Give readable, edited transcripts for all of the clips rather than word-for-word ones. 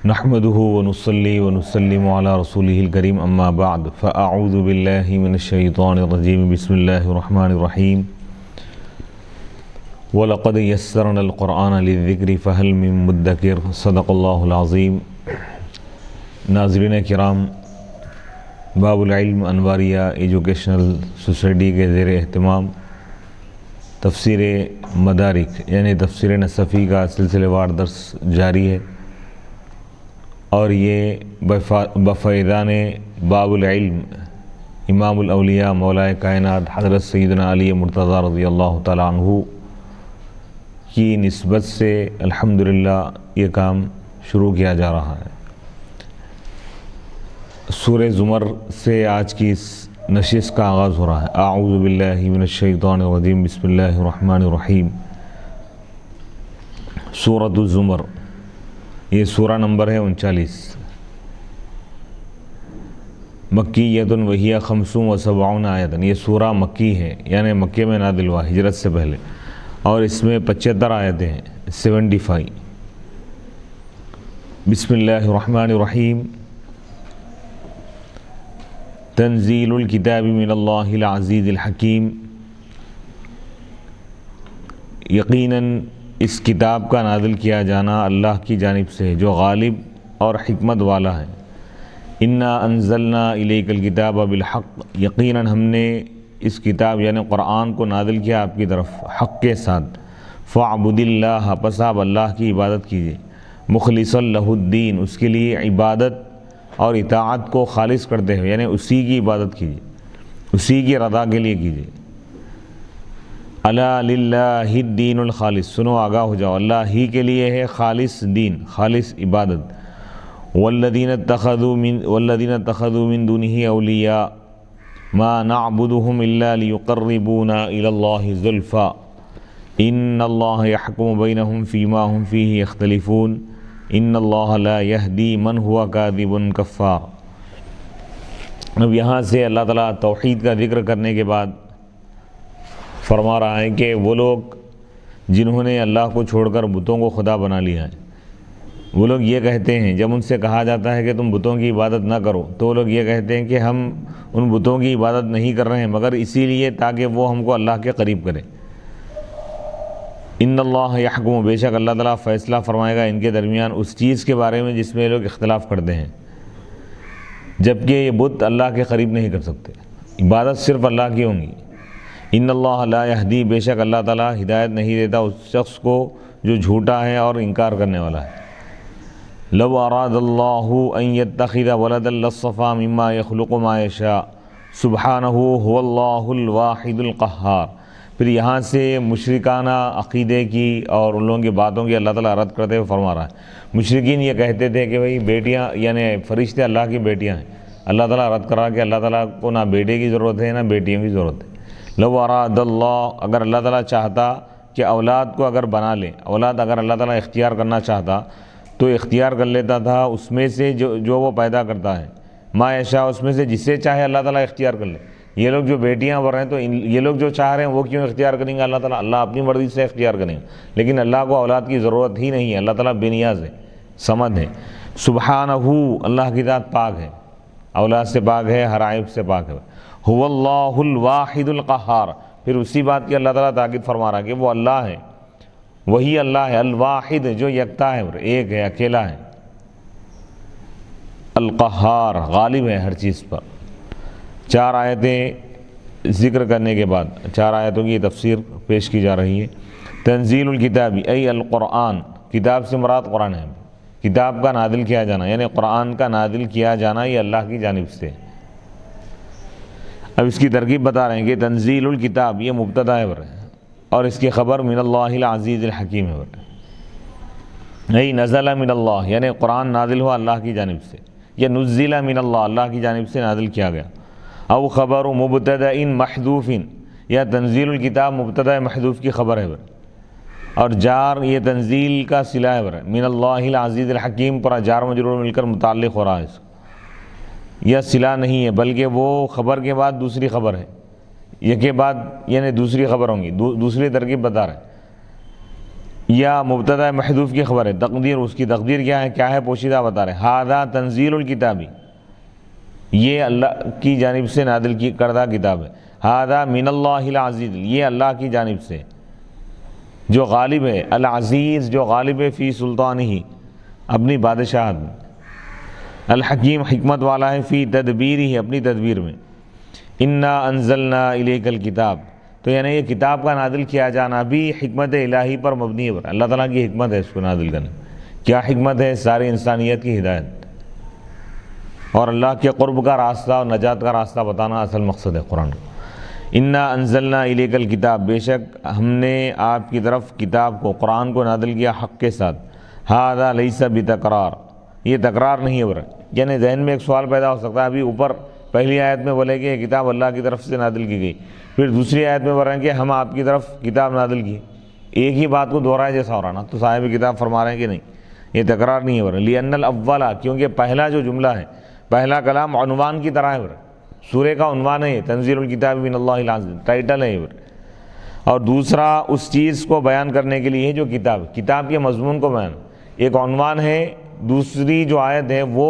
نحمده ونصلي ونسلم على رسوله الكريم اما بعد فاعوذ بالله من الشيطان الرجيم بسم الله الرحمن الرحيم ولقد يسرنا القرآن للذكر فهل من مدكر صدق الله العظيم۔ ناظرین کرام، باب العلم انواریہ ایجوکیشنل سوسائٹی کے زیر اہتمام تفسیر مدارک یعنی تفسیر نصفی کا سلسلہ وار درس جاری ہے، اور یہ بفیضان باب العلم امام الاولیاء مولا کائنات حضرت سیدنا علی مرتضیٰ رضی اللہ تعالیٰ عنہ کی نسبت سے الحمدللہ یہ کام شروع کیا جا رہا ہے۔ سورہ زمر سے آج کی اس نشست کا آغاز ہو رہا ہے۔ اعوذ باللہ من الشیطان الرجیم بسم اللہ الرحمن الرحیم۔ سورۃ الزمر، یہ سورہ نمبر ہے 39، مکیۃ وہی 75 آیۃ۔ یہ سورہ مکی ہے، یعنی مکے میں نازل ہوا ہجرت سے پہلے، اور اس میں 75 آیتیں ہیں، 75۔ بسم اللہ الرحمن الرحیم۔ تنزیل الکتاب من اللہ العزیز الحکیم۔ یقیناً اس کتاب کا نازل کیا جانا اللہ کی جانب سے جو غالب اور حکمت والا ہے۔ انا انزلنا الیک الکتاب بالحق، یقیناً ہم نے اس کتاب یعنی قرآن کو نازل کیا آپ کی طرف حق کے ساتھ۔ فاعبد اللہ، پس آپ اللہ کی عبادت کیجیے، مخلصا لہ الدین، اس کے لیے عبادت اور اطاعت کو خالص کرتے ہوئے، یعنی اسی کی عبادت کیجیے، اسی کی رضا کے لیے کیجیے۔ الا للہ الدین الخالص، سنو آگاہ ہو جاؤ، اللہ ہی کے لیے ہے خالص دین، خالص عبادت۔ والذین اتخذوا من دونہ اولیاء ما نعبدهم الا لیقربونا الی اللہ زلفی ان اللہ یحکم بینہم فیما ہم فیہ یختلفون ان اللہ لا یہدی من ہوا کاذب کفار۔ اب یہاں سے اللہ تعالیٰ توحید کا ذکر کرنے کے بعد فرما رہا ہے کہ وہ لوگ جنہوں نے اللہ کو چھوڑ کر بتوں کو خدا بنا لیا ہے، وہ لوگ یہ کہتے ہیں، جب ان سے کہا جاتا ہے کہ تم بتوں کی عبادت نہ کرو، تو وہ لوگ یہ کہتے ہیں کہ ہم ان بتوں کی عبادت نہیں کر رہے ہیں مگر اسی لیے تاکہ وہ ہم کو اللہ کے قریب کرے۔ ان اللہ یحکم، بے شک اللہ تعالیٰ فیصلہ فرمائے گا ان کے درمیان اس چیز کے بارے میں جس میں یہ لوگ اختلاف کرتے ہیں، جبکہ یہ بت اللہ کے قریب نہیں کر سکتے، عبادت صرف اللہ کی ہوں گی۔ ان اللہ لا یہدی، بے شک اللہ تعالیٰ ہدایت نہیں دیتا اس شخص کو جو جھوٹا ہے اور انکار کرنے والا ہے۔ لو اراد اللہ ان یتخذ ولدا لاصطفى مما یخلق ما یشاء سبحانہ هو اللہ الواحد القہار۔ پھر یہاں سے مشرکانہ عقیدے کی اور ان لوگوں کی باتوں کی اللہ تعالیٰ رد کرتے ہوئے فرما رہا ہے۔ مشرکین یہ کہتے تھے کہ بھئی بیٹیاں یعنی فرشتے اللہ کی بیٹیاں ہیں، اللہ تعالیٰ رد کر رہا کہ اللہ تعالیٰ کو نہ بیٹے کی ضرورت ہے نہ بیٹیوں کی ضرورت ہے۔ لو اراد اللہ، اگر اللہ تعالیٰ چاہتا کہ اولاد کو اگر بنا لے، اولاد اگر اللہ تعالیٰ اختیار کرنا چاہتا تو اختیار کر لیتا تھا اس میں سے جو وہ پیدا کرتا ہے، ما یشاء، اس میں سے جسے چاہے اللہ تعالیٰ اختیار کر لے۔ یہ لوگ جو بیٹیاں بن رہے ہیں تو یہ لوگ جو چاہ رہے ہیں وہ کیوں اختیار کریں گے اللہ تعالیٰ؟ اللہ اپنی مرضی سے اختیار کریں گے، لیکن اللہ کو اولاد کی ضرورت ہی نہیں ہے، اللہ تعالیٰ بے نیاز ہے، صمد ہے۔ سبحانہ، اللہ کی ذات پاک ہے، اولاد سے پاک ہے، ہر عیب سے پاک ہے۔ هو اللہ الواحد القہار، پھر اسی بات کی اللہ تعالیٰ تاکید فرما رہا ہے کہ وہ اللہ ہے، وہی اللہ ہے، الواحد جو یکتا ہے، ایک ہے، اکیلا ہے، القہار غالب ہے ہر چیز پر۔ 4 آیتیں ذکر کرنے کے بعد 4 آیتوں کی تفسیر پیش کی جا رہی ہے۔ تنزیل الکتاب ای القرآن، کتاب سے مراد قرآن ہے، کتاب کا نازل کیا جانا یعنی قرآن کا نازل کیا جانا یہ اللہ کی جانب سے۔ اب اس کی ترکیب بتا رہے ہیں کہ تنزیل الکتاب یہ مبتدا ہے اور اس کی خبر من اللہ العزیز الحکیم ہے۔ ای نزل من اللہ، یعنی قرآن نازل ہوا اللہ کی جانب سے، یا نزل من اللہ، اللہ کی جانب سے نازل کیا گیا۔ او خبر مبتدأ محذوف، یا تنزیل الکتاب مبتدا محذوف کی خبر ہے، اور جار یہ تنزیل کا صلہ ہے، من اللہ العزیز الحکیم پر جار مجرور مل کر متعلق ہو رہا ہے، یہ صلہ نہیں ہے بلکہ وہ خبر کے بعد دوسری خبر ہے، یہ کے بعد یعنی دوسری خبر ہوں گی، دوسری ترکیب بتا رہے ہیں۔ یا مبتدا محذوف کی خبر ہے، تقدیر اس کی تقدیر کیا ہے پوشیدہ بتا رہے. ھذا تنزیل الکتابی، یہ اللہ کی جانب سے نازل کی کردہ کتاب ہے. ھذا من اللہ العزیز، یہ اللہ کی جانب سے جو غالب ہے، العزیز جو غالب ہے، فی سلطانہ اپنی بادشاہت میں، الحکیم حکمت والا ہے، فی تدبیرہ اپنی تدبیر میں. انا انزلنا الیک الکتاب، تو یعنی یہ کتاب کا نازل کیا جانا بھی حکمت الہی پر مبنی ہے، اللہ تعالیٰ کی حکمت ہے اس کو نازل کرنے. کیا حکمت ہے؟ ساری انسانیت کی ہدایت اور اللہ کے قرب کا راستہ اور نجات کا راستہ بتانا اصل مقصد ہے قرآن کا. انا انزلنا الیک الکتاب، بے شک ہم نے آپ کی طرف کتاب کو، قرآن کو نازل کیا حق کے ساتھ. ھذا لیس بتکرار، یہ تکرار نہیں ہے. یعنی ذہن میں ایک سوال پیدا ہو سکتا ہے، ابھی اوپر پہلی آیت میں بولے کہ یہ کتاب اللہ کی طرف سے نازل کی گئی، پھر دوسری آیت میں بول رہے ہیں کہ ہم آپ کی طرف کتاب نازل کی. ایک ہی بات کو دہرائے جیسا ہو رہا نا، تو صاحب کتاب فرما رہے ہیں کہ نہیں، یہ تکرار نہیں ہے. لأن الاول، کیونکہ پہلا جو جملہ ہے، پہلا کلام عنوان کی طرح ہے، سورہ کا عنوان ہے، تنزیل الکتاب من اللہ العزیز ٹائٹل ہے. اور دوسرا اس چیز کو بیان کرنے کے لیے جو کتاب کے مضمون کو بیان، ایک عنوان ہے، دوسری جو آیت ہے وہ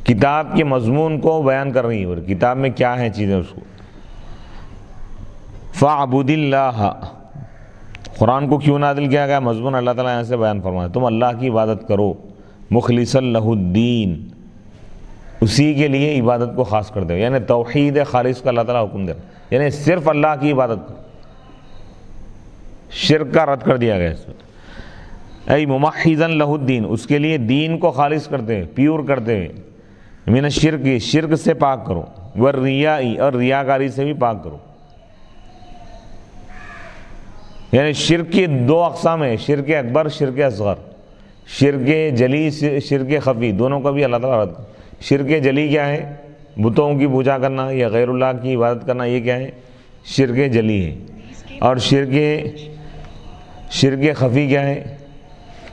کتاب کے مضمون کو بیان کر رہی ہے، اور کتاب میں کیا ہے چیزیں اس کو. فَاعْبُدِ اللَّهَ، قرآن کو کیوں نازل کیا گیا؟ مضمون اللہ تعالیٰ یہاں سے بیان فرمایا، تم اللہ کی عبادت کرو، مخلصا لہ الدین، اسی کے لیے عبادت کو خاص کر دے. یعنی توحید خالص کا اللہ تعالیٰ حکم دے رہا ہے، یعنی صرف اللہ کی عبادت کرو، شرک کا رد کر دیا گیا اس میں. ای ممحضا لہ الدین، اس کے لیے دین کو خالص کرتے ہوئے، پیور کرتے ہوئے، من الشرک، شرک سے پاک کرو، والریاء، اور ریاکاری سے بھی پاک کرو. یعنی شرک کی دو اقسام ہیں، شرک اکبر، شرک اصغر، شرک جلی، شرک خفی، دونوں کا بھی اللہ تعالیٰ رد. شرک جلی کیا ہے؟ بتوں کی پوجا کرنا یا غیر اللہ کی عبادت کرنا، یہ کیا ہے؟ شرک جلی ہے. اور شرک خفی کیا ہے؟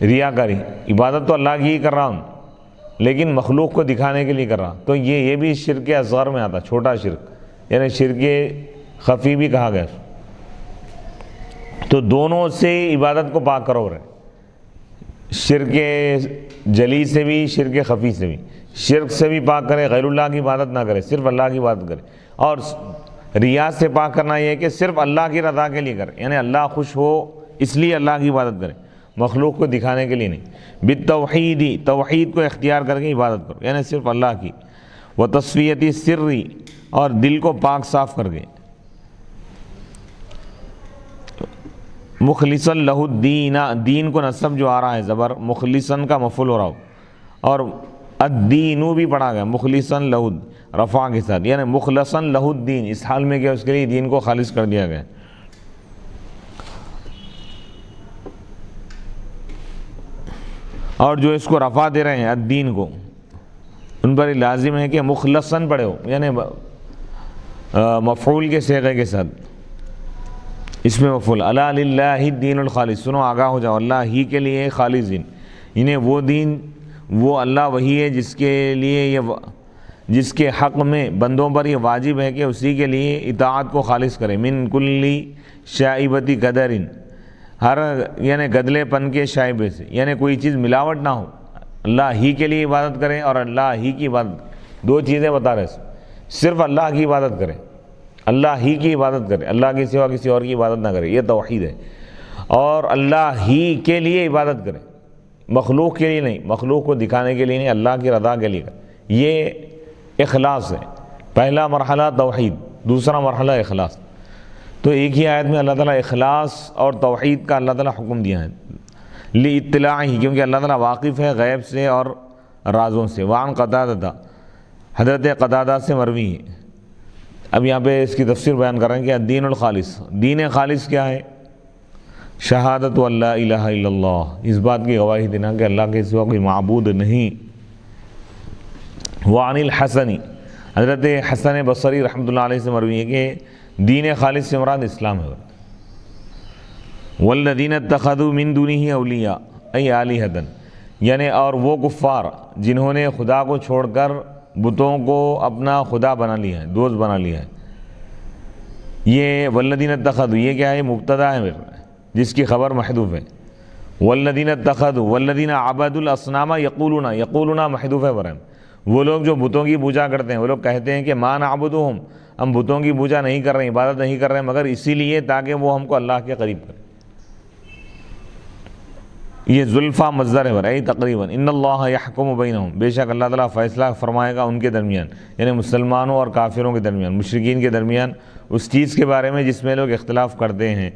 ریاکاری، عبادت تو اللہ کی ہی کر رہا ہوں لیکن مخلوق کو دکھانے کے لیے کر رہا. تو یہ بھی شرک اصغر میں آتا، چھوٹا شرک، یعنی شرک خفی بھی کہا گیا. تو دونوں سے عبادت کو پاک کرو رہے، شرک جلی سے بھی، شرک خفی سے بھی. شرک سے بھی پاک کرے، غیر اللہ کی عبادت نہ کرے، صرف اللہ کی عبادت کرے. اور ریا سے پاک کرنا یہ ہے کہ صرف اللہ کی رضا کے لیے کرے، یعنی اللہ خوش ہو اس لیے اللہ کی عبادت کرے، مخلوق کو دکھانے کے لیے نہیں. بالتوحید، توحید کو اختیار کر کے عبادت کرو، یعنی صرف اللہ کی. وتصفیۃ السر، اور دل کو پاک صاف کر کے. مخلصا لہ الدین، دین کو نصب جو آ رہا ہے زبر، مخلصاً کا مفعول ہو رہا ہو، اور الدین بھی پڑھا گیا مخلصاً لہ رفع کے ساتھ، یعنی مخلصاً لہ الدین، اس حال میں کہ اس کے لیے دین کو خالص کر دیا گیا. اور جو اس کو رفع دے رہے ہیں الدین کو، ان پر لازم ہے کہ مخلصاً پڑھے ہو، یعنی مفعول کے صیغے کے ساتھ، اس میں مفعول. الا للہ الدین الخالص، سنو آگاہ ہو جاؤ، اللہ ہی کے لیے خالص دین، انہیں وہ دین، وہ اللہ وہی ہے جس کے لیے جس کے حق میں بندوں پر یہ واجب ہے کہ اسی کے لیے اطاعت کو خالص کرے. من کلی شائبتی قدر، ہر یعنی گدلے پن کے شائبے سے، یعنی کوئی چیز ملاوٹ نہ ہو، اللہ ہی کے لیے عبادت کرے اور اللہ ہی کی عبادت. دو چیزیں بتا رہے، صرف اللہ کی عبادت کرے، اللہ ہی کی عبادت کرے، اللہ کے سوا کسی اور کی عبادت نہ کرے، یہ توحید ہے. اور اللہ ہی کے لیے عبادت کرے، مخلوق کے لیے نہیں، مخلوق کو دکھانے کے لیے نہیں، اللہ کی رضا کے لیے کرے. یہ اخلاص ہے. پہلا مرحلہ توحید، دوسرا مرحلہ اخلاص. تو ایک ہی آیت میں اللہ تعالیٰ اخلاص اور توحید کا اللہ تعالیٰ حکم دیا ہے، لاطلاع ہی، کیونکہ اللہ تعالیٰ واقف ہے غیب سے اور رازوں سے. وعن قتادہ، حضرت قتادہ سے مروی ہے. اب یہاں پہ اس کی تفسیر بیان کر رہے ہیں کہ الدین الخالص، دین خالص کیا ہے؟ شہادت اللہ الہ الا اللہ، اس بات کی گواہی دینا کہ اللہ کے سوا کوئی معبود نہیں. وعن الحسن، حضرت حسن بصری رحمۃ اللہ علیہ سے مروی ہے کہ دین خالص سے مراد اسلام ہے. والذین اتخذوا من دونہ اولیاء ای آلہۃ، یعنی اور وہ کفار جنہوں نے خدا کو چھوڑ کر بتوں کو اپنا خدا بنا لیا ہے، دوست بنا لیا ہے. یہ والذین اتخذوا، یہ کیا ہے؟ مبتدا ہے. جس کی خبر محذوف ہے. والذین اتخذوا والذین عبدوا الاصنام یقولون محذوف ہے برہم. وہ لوگ جو بتوں کی پوجا کرتے ہیں وہ لوگ کہتے ہیں کہ ما نعبدہم، ہم بتوں کی پوجا نہیں کر رہے ہیں، عبادت نہیں کر رہے ہیں مگر اسی لیے تاکہ وہ ہم کو اللہ کے قریب کریں. یہ زلفا مصدر ہے برائے تقریباً. ان اللہ یحکم بینہم، بے شک اللہ تعالیٰ فیصلہ فرمائے گا ان کے درمیان، یعنی مسلمانوں اور کافروں کے درمیان، مشرکین کے درمیان، اس چیز کے بارے میں جس میں لوگ اختلاف کرتے ہیں.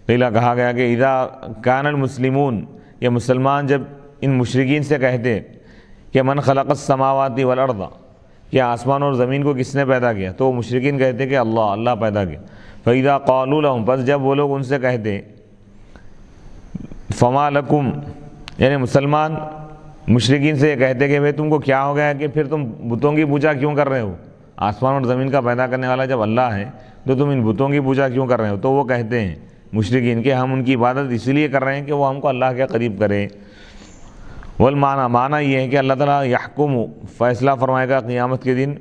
قیل کہا گیا کہ اذا کان المسلمون، یہ مسلمان جب ان مشرکین سے کہتے کہ من خلق السماوات والارض، کہ آسمان اور زمین کو کس نے پیدا کیا، تو مشرکین کہتے کہ اللہ پیدا کیا. فاذا قالوا لهم، بس جب وہ لوگ ان سے کہتے فما لکم، یعنی مسلمان مشرکین سے یہ کہتے کہ بھئی تم کو کیا ہو گیا ہے کہ پھر تم بتوں کی پوجا کیوں کر رہے ہو، آسمان اور زمین کا پیدا کرنے والا جب اللہ ہے تو تم ان بتوں کی پوجا کیوں کر رہے ہو. تو وہ کہتے ہیں مشرکین کہ ہم ان کی عبادت اس لیے کر رہے ہیں کہ وہ ہم کو اللہ کے قریب کرے. معنی یہ ہے کہ اللہ تعالیٰ یحکم، فیصلہ فرمائے گا قیامت کے دن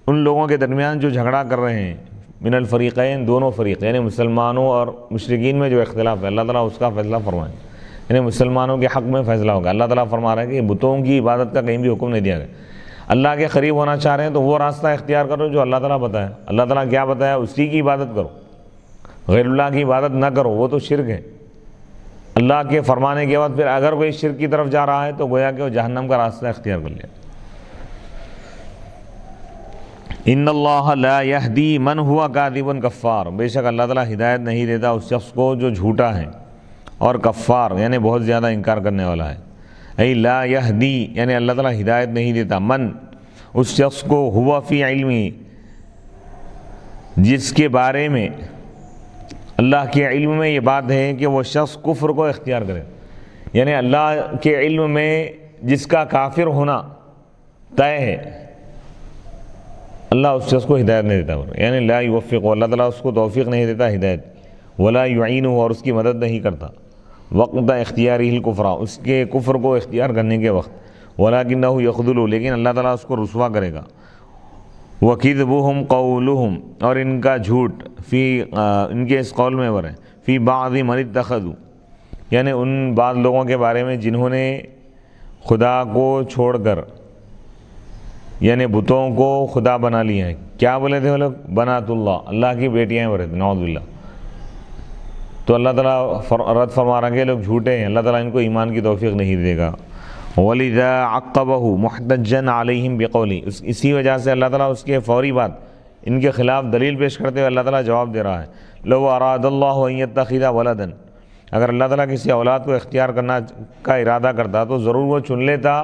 ان لوگوں کے درمیان جو جھگڑا کر رہے ہیں، من الفریقین، دونوں فریق، یعنی مسلمانوں اور مشرکین میں جو اختلاف ہے اللہ تعالیٰ اس کا فیصلہ فرمائے، یعنی مسلمانوں کے حق میں فیصلہ ہوگا. اللہ تعالیٰ فرما رہا ہے کہ بتوں کی عبادت کا کہیں بھی حکم نہیں دیا گیا. اللہ کے قریب ہونا چاہ رہے ہیں تو وہ راستہ اختیار کرو جو اللہ تعالیٰ بتایا. اللہ تعالیٰ کیا بتایا اسی کی عبادت کرو، غیر اللہ کی عبادت نہ کرو، وہ تو شرک ہے. اللہ کے فرمانے کے بعد پھر اگر کوئی شرک کی طرف جا رہا ہے تو گویا کہ وہ جہنم کا راستہ اختیار کر لیا. ان اللہ لا یہدی من ہوا کاذب کفار، بے شک اللہ تعالیٰ ہدایت نہیں دیتا اس شخص کو جو جھوٹا ہے اور کفار یعنی بہت زیادہ انکار کرنے والا ہے. ای لا یہدی یعنی اللہ تعالیٰ ہدایت نہیں دیتا من اس شخص کو ہوا فی علمی، جس کے بارے میں اللہ کے علم میں یہ بات ہے کہ وہ شخص کفر کو اختیار کرے، یعنی اللہ کے علم میں جس کا کافر ہونا طے ہے اللہ اس شخص کو ہدایت نہیں دیتا، یعنی لا یوفق، اللہ تعالیٰ اس کو توفیق نہیں دیتا ہدایت، ولا یعینہ، اور اس کی مدد نہیں کرتا، وقت اختیاری الکفر، اس کے کفر کو اختیار کرنے کے وقت، ولکنہ یخذل، لیکن اللہ تعالیٰ اس کو رسوا کرے گا. وکذبہم قولہم، اور ان کا جھوٹ، فی ان کے اس قول میں ہے، فی بعض من اتخذوا، یعنی ان بعض لوگوں کے بارے میں جنہوں نے خدا کو چھوڑ کر یعنی بتوں کو خدا بنا لیا ہے. کیا بولے تھے وہ لوگ؟ بنات اللہ، اللہ کی بیٹیاں بولے تھے، نعوذ باللہ. تو اللہ تعالیٰ رد فرما رہا ہے کہ لوگ جھوٹے ہیں، اللہ تعالیٰ ان کو ایمان کی توفیق نہیں دے گا. وَلِذَا عَقَّبَهُ مُحْتَجًّا عَلَيْهِمْ بِقَوْلِهِ، اسی وجہ سے اللہ تعالیٰ اس کے فوری بعد ان کے خلاف دلیل پیش کرتے ہوئے اللہ تعالیٰ جواب دے رہا ہے. لَوْ أَرَادَ اللَّهُ أَن يَتَّخِذَ وَلَدًا، اگر اللہ تعالیٰ کسی اولاد کو اختیار کرنا کا ارادہ کرتا تو ضرور وہ چن لیتا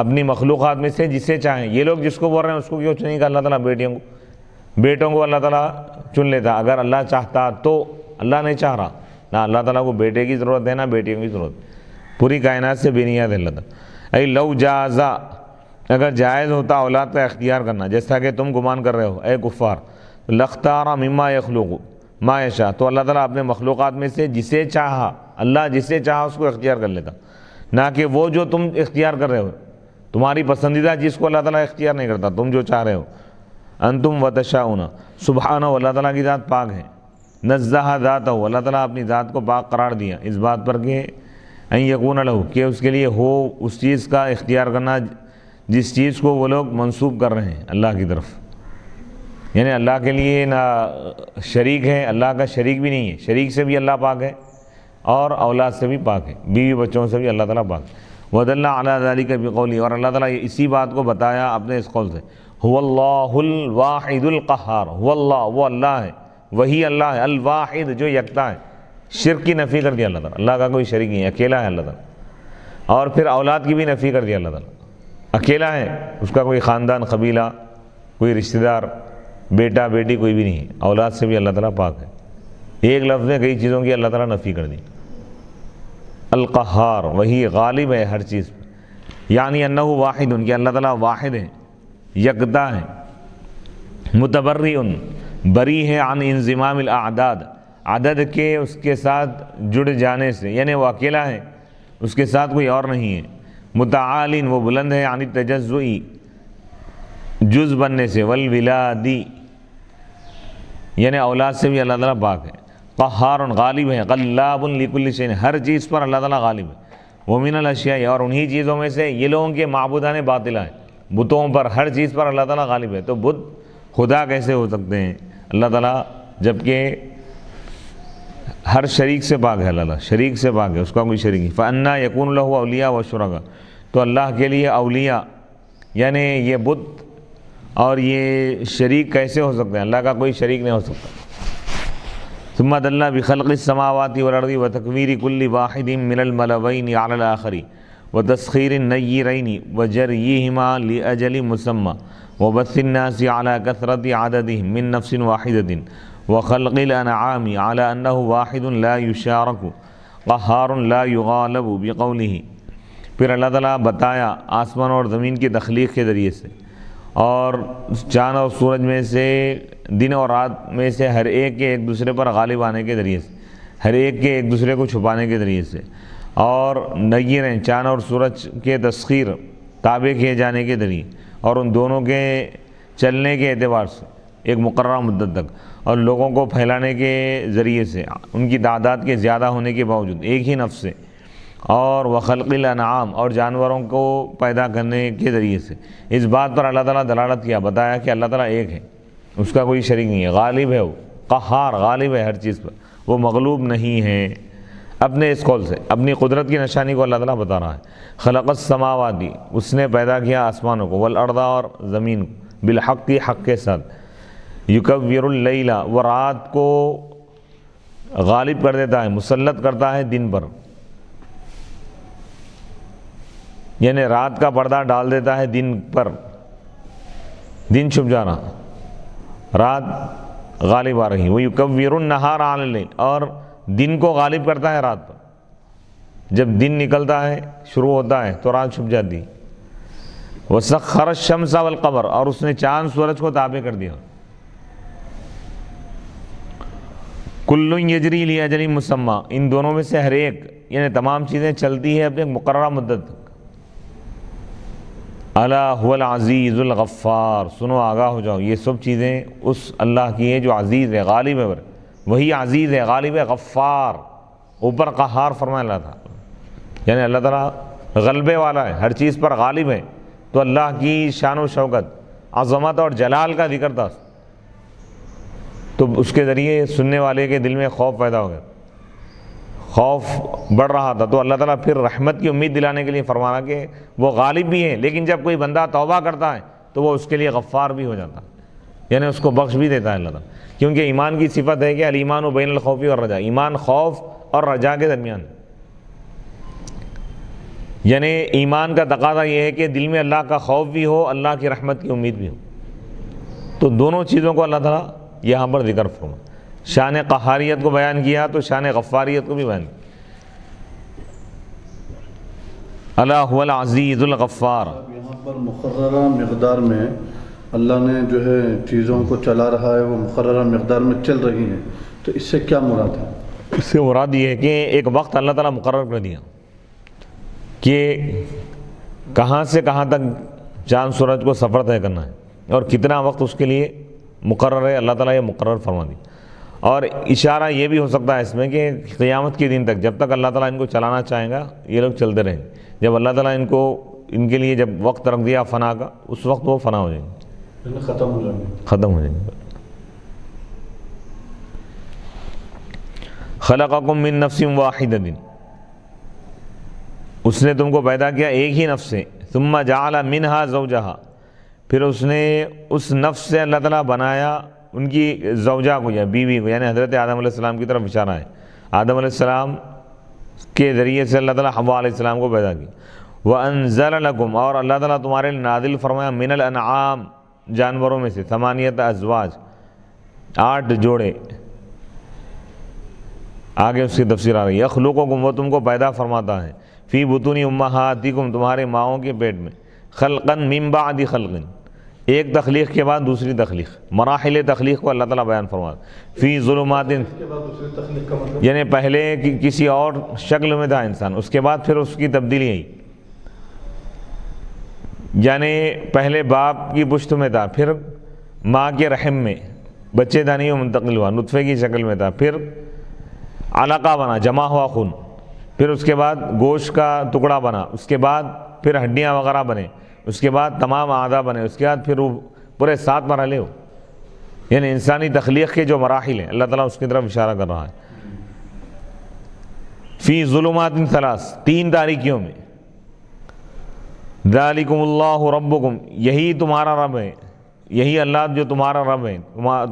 اپنی مخلوقات میں سے جسے چاہیں. یہ لوگ جس کو بول رہے ہیں اس کو کیوں چنیں گا اللہ تعالیٰ؟ بیٹوں کو اللہ تعالیٰ چن لیتا اگر اللہ چاہتا تو. اللہ نہیں چاہ رہا، نہ اللہ تعالیٰ کو بیٹے کی ضرورت ہے نہ بیٹیوں کی ضرورت، پوری کائنات سے بے نیاز ہے اللہ تعالیٰ. اے لو جازا، اگر جائز ہوتا اولاد کا اختیار کرنا جیسا کہ تم گمان کر رہے ہو اے کفار، لاختار مما یخلق ما یشاء، تو اللہ تعالیٰ اپنے مخلوقات میں سے جسے چاہا، اللہ جسے چاہا اس کو اختیار کر لیتا، نہ کہ وہ جو تم اختیار کر رہے ہو. تمہاری پسندیدہ جس کو اللہ تعالیٰ اختیار نہیں کرتا، تم جو چاہ رہے ہو. انتم وتشاؤون، سبحانہ، اللہ تعالیٰ کی ذات پاک ہے. نزہ ذاتہ، اللہ تعالیٰ اپنی ذات کو پاک قرار دیا اس بات پر کہ ان یکون لہ، کہ اس کے لیے ہو اس چیز کا اختیار کرنا جس چیز کو وہ لوگ منسوب کر رہے ہیں اللہ کی طرف. یعنی اللہ کے لیے نہ شریک ہے، اللہ کا شریک بھی نہیں ہے، شریک سے بھی اللہ پاک ہے اور اولاد سے بھی پاک ہے، بیوی بچوں سے بھی اللہ تعالیٰ پاک ہے. وَدَلَّ عَلَىٰ ذَلِكَ بِقَوْلِهِ، اور اللہ تعالیٰ اسی بات کو بتایا اپنے اس قول سے. هُوَ اللَّهُ الْوَاحِدُ الْقَهَّارُ، هُوَ اللَّهُ، وہ اللہ ہے، وہی اللہ ہے، الواحد جو یکتا ہے. شرک کی نفی کر دیا اللہ تعالیٰ، اللہ کا کوئی شریک نہیں ہے، اکیلا ہے اللہ تعالیٰ. اور پھر اولاد کی بھی نفی کر دیا اللہ تعالیٰ، اکیلا ہے، اس کا کوئی خاندان قبیلہ کوئی رشتہ دار بیٹا بیٹی کوئی بھی نہیں ہے. اولاد سے بھی اللہ تعالیٰ پاک ہے. ایک لفظ میں کئی چیزوں کی اللہ تعالیٰ نفی کر دی. القہار، وہی غالب ہے ہر چیز پہ. یعنی انہ واحد، ان کی اللہ تعالیٰ واحد ہے، یکتا ہے. متبرئ، بری ہے، عن انضمام الاعداد، عدد کے اس کے ساتھ جڑ جانے سے، یعنی وہ اکیلا ہے، اس کے ساتھ کوئی اور نہیں ہے. متعال، وہ بلند ہے، عن التجزؤ، جز بننے سے، والولادی، یعنی اولاد سے بھی اللہ تعالیٰ پاک ہے. قہار غالب ہے، غلاب لکل شیء ہر چیز پر اللہ تعالیٰ غالب ہے، ومن الاشیاء اور انہی چیزوں میں سے یہ لوگوں کے معبودان باطلہ ہیں، بتوں پر ہر چیز پر اللہ تعالیٰ غالب ہے۔ تو بت خدا کیسے ہو سکتے ہیں اللہ تعالیٰ، جبکہ ہر شریک سے پاک ہے، اللہ تعالیٰ شریک سے پاک ہے، اس کا کوئی شریک نہیں۔ فَأَنَّا يَكُونُ لَهُ أَوْلِيَاءُ وَشُرَكَاءُ تو اللہ کے لیے اولیاء یعنی یہ بت اور یہ شریک کیسے ہو سکتے ہیں، اللہ کا کوئی شریک نہیں ہو سکتا۔ ثم دل بخلق السماوات والارض وتکویر کل واحد من الملوین علی الآخر وتسخیر النیرین وجریہما لأجل مسمى وبث الناس على كثرة عددهم من نفس واحدة وخلق الانعام على انه واحد لا يشارك قهار لا يغالب بقوله۔ پھر اللہ تعالیٰ بتایا آسمان اور زمین کی تخلیق کے ذریعے سے، اور چاند اور سورج میں سے، دن اور رات میں سے ہر ایک کے ایک دوسرے پر غالب آنے کے ذریعے سے، ہر ایک کے ایک دوسرے کو چھپانے کے ذریعے سے، اور نگیریں چاند اور سورج کے تسخیر تابع کیے جانے کے ذریعے، اور ان دونوں کے چلنے کے اعتبار سے ایک مقررہ مدت تک، اور لوگوں کو پھیلانے کے ذریعے سے ان کی تعداد کے زیادہ ہونے کے باوجود ایک ہی نفس سے، اور وخلق الانعام اور جانوروں کو پیدا کرنے کے ذریعے سے۔ اس بات پر اللہ تعالیٰ دلالت کیا، بتایا کہ اللہ تعالیٰ ایک ہے، اس کا کوئی شریک نہیں ہے، غالب ہے، وہ قہار غالب ہے ہر چیز پر، وہ مغلوب نہیں ہے۔ اپنے اس قول سے اپنی قدرت کی نشانی کو اللہ تعالیٰ بتا رہا ہے۔ خلق السماوات اس نے پیدا کیا آسمانوں کو، والارض اور زمین کو، بالحق حق کے ساتھ، یکور اللیل وہ رات کو غالب کر دیتا ہے، مسلط کرتا ہے دن پر، یعنی رات کا پردہ ڈال دیتا ہے دن پر، دن چھپ جانا، رات غالب آ رہی، وہ یکور النہار علی اللیل اور دن کو غالب کرتا ہے رات پر، جب دن نکلتا ہے شروع ہوتا ہے تو رات چھپ جاتی۔ وسخر الشمس والقمر اور اس نے چاند سورج کو تابع کر دیا۔ کل یجری لاجل مسمى ان دونوں میں سے ہر ایک یعنی تمام چیزیں چلتی ہیں اپنے مقررہ مدت تک۔ الا هو العزیز الغفار سنو آگاہ ہو جاؤ، یہ سب چیزیں اس اللہ کی ہیں جو عزیز ہے، غالب ہے، وہی عزیز ہے، غالب ہے، غفار، اوپر قہار فرمایا اللہ تھا، یعنی اللہ تعالیٰ غلبے والا ہے، ہر چیز پر غالب ہے۔ تو اللہ کی شان و شوکت، عظمت اور جلال کا ذکر تھا، تو اس کے ذریعے سننے والے کے دل میں خوف پیدا ہو گیا، خوف بڑھ رہا تھا، تو اللہ تعالیٰ پھر رحمت کی امید دلانے کے لیے فرمانا کہ وہ غالب بھی ہیں، لیکن جب کوئی بندہ توبہ کرتا ہے تو وہ اس کے لیے غفار بھی ہو جاتا ہے، یعنی اس کو بخش بھی دیتا ہے اللہ تعالیٰ، کیونکہ ایمان کی صفت ہے کہ الایمان بین الخوف والرجاء، ایمان خوف اور رجا کے درمیان، یعنی ایمان کا تقاضا یہ ہے کہ دل میں اللہ کا خوف بھی ہو، اللہ کی رحمت کی امید بھی ہو، تو دونوں چیزوں کو اللہ تعالیٰ یہاں پر ذکر فرما، شان قہاریت کو بیان کیا تو شان غفاریت کو بھی بیان کیا۔ الا هو العزیز الغفار، یہاں پر مقررہ مقدار میں اللہ نے جو ہے چیزوں کو چلا رہا ہے، وہ مقررہ مقدار میں چل رہی ہیں، تو اس سے کیا مراد ہے؟ اس سے مراد یہ ہے کہ ایک وقت اللہ تعالیٰ مقرر کر دیا کہ کہاں سے کہاں تک چاند سورج کو سفر طے کرنا ہے اور کتنا وقت اس کے لیے مقرر ہے، اللہ تعالیٰ یہ مقرر فرما دی۔ اور اشارہ یہ بھی ہو سکتا ہے اس میں کہ قیامت کے دن تک جب تک اللہ تعالیٰ ان کو چلانا چاہے گا یہ لوگ چلتے رہیں گے، جب اللہ تعالیٰ ان کے لیے جب وقت رکھ دیا فنا کا، اس وقت وہ فنا ہو جائیں گے، ختم ہو جائیں گے، ختم ہو جائیں گے۔ خلقکم من نفس واحدۃ اس نے تم کو پیدا کیا ایک ہی نفس سے، ثم جعل منہا زوجہا پھر اس نے اس نفس سے اللہ تعالیٰ بنایا ان کی زوجہ کو یا بیوی کو، یعنی حضرت آدم علیہ السلام کی طرف اشارہ ہے، آدم علیہ السلام کے ذریعے سے اللہ تعالیٰ حوا علیہ السلام کو پیدا کیا۔ وَأَنزَلَ لَكُمْ اور اللہ تعالیٰ تمہارے لیے نازل فرمایا من الانعام جانوروں میں سے، ثمانیۃ ازواج 8 جوڑے، آگے اس کی تفسیر آ رہی ہے۔ یخلقکم وہ تم کو پیدا فرماتا ہے، فی بطون امہاتکم تمہارے ماؤں کے پیٹ میں، خلقاً من بعد خلق ایک تخلیق کے بعد دوسری تخلیق، مراحل تخلیق کو اللہ تعالیٰ بیان فرماتا ہے۔ فی ظلمات یعنی پہلے کسی اور شکل میں تھا انسان، اس کے بعد پھر اس کی تبدیلی آئی، یعنی پہلے باپ کی پشت میں تھا، پھر ماں کے رحم میں بچے دانی میں منتقل ہوا، نطفے کی شکل میں تھا، پھر علقہ بنا جمع ہوا خون، پھر اس کے بعد گوشت کا ٹکڑا بنا، اس کے بعد پھر ہڈیاں وغیرہ بنے، اس کے بعد تمام اعضاء بنے، اس کے بعد پھر وہ پورے 7 مرحلے ہو، یعنی انسانی تخلیق کے جو مراحل ہیں اللہ تعالیٰ اس کی طرف اشارہ کر رہا ہے. فی ظلمات 3 تاریکیوں میں. ذالکم اللہ ربکم، یہی تمہارا رب ہے، یہی اللہ جو تمہارا رب ہے،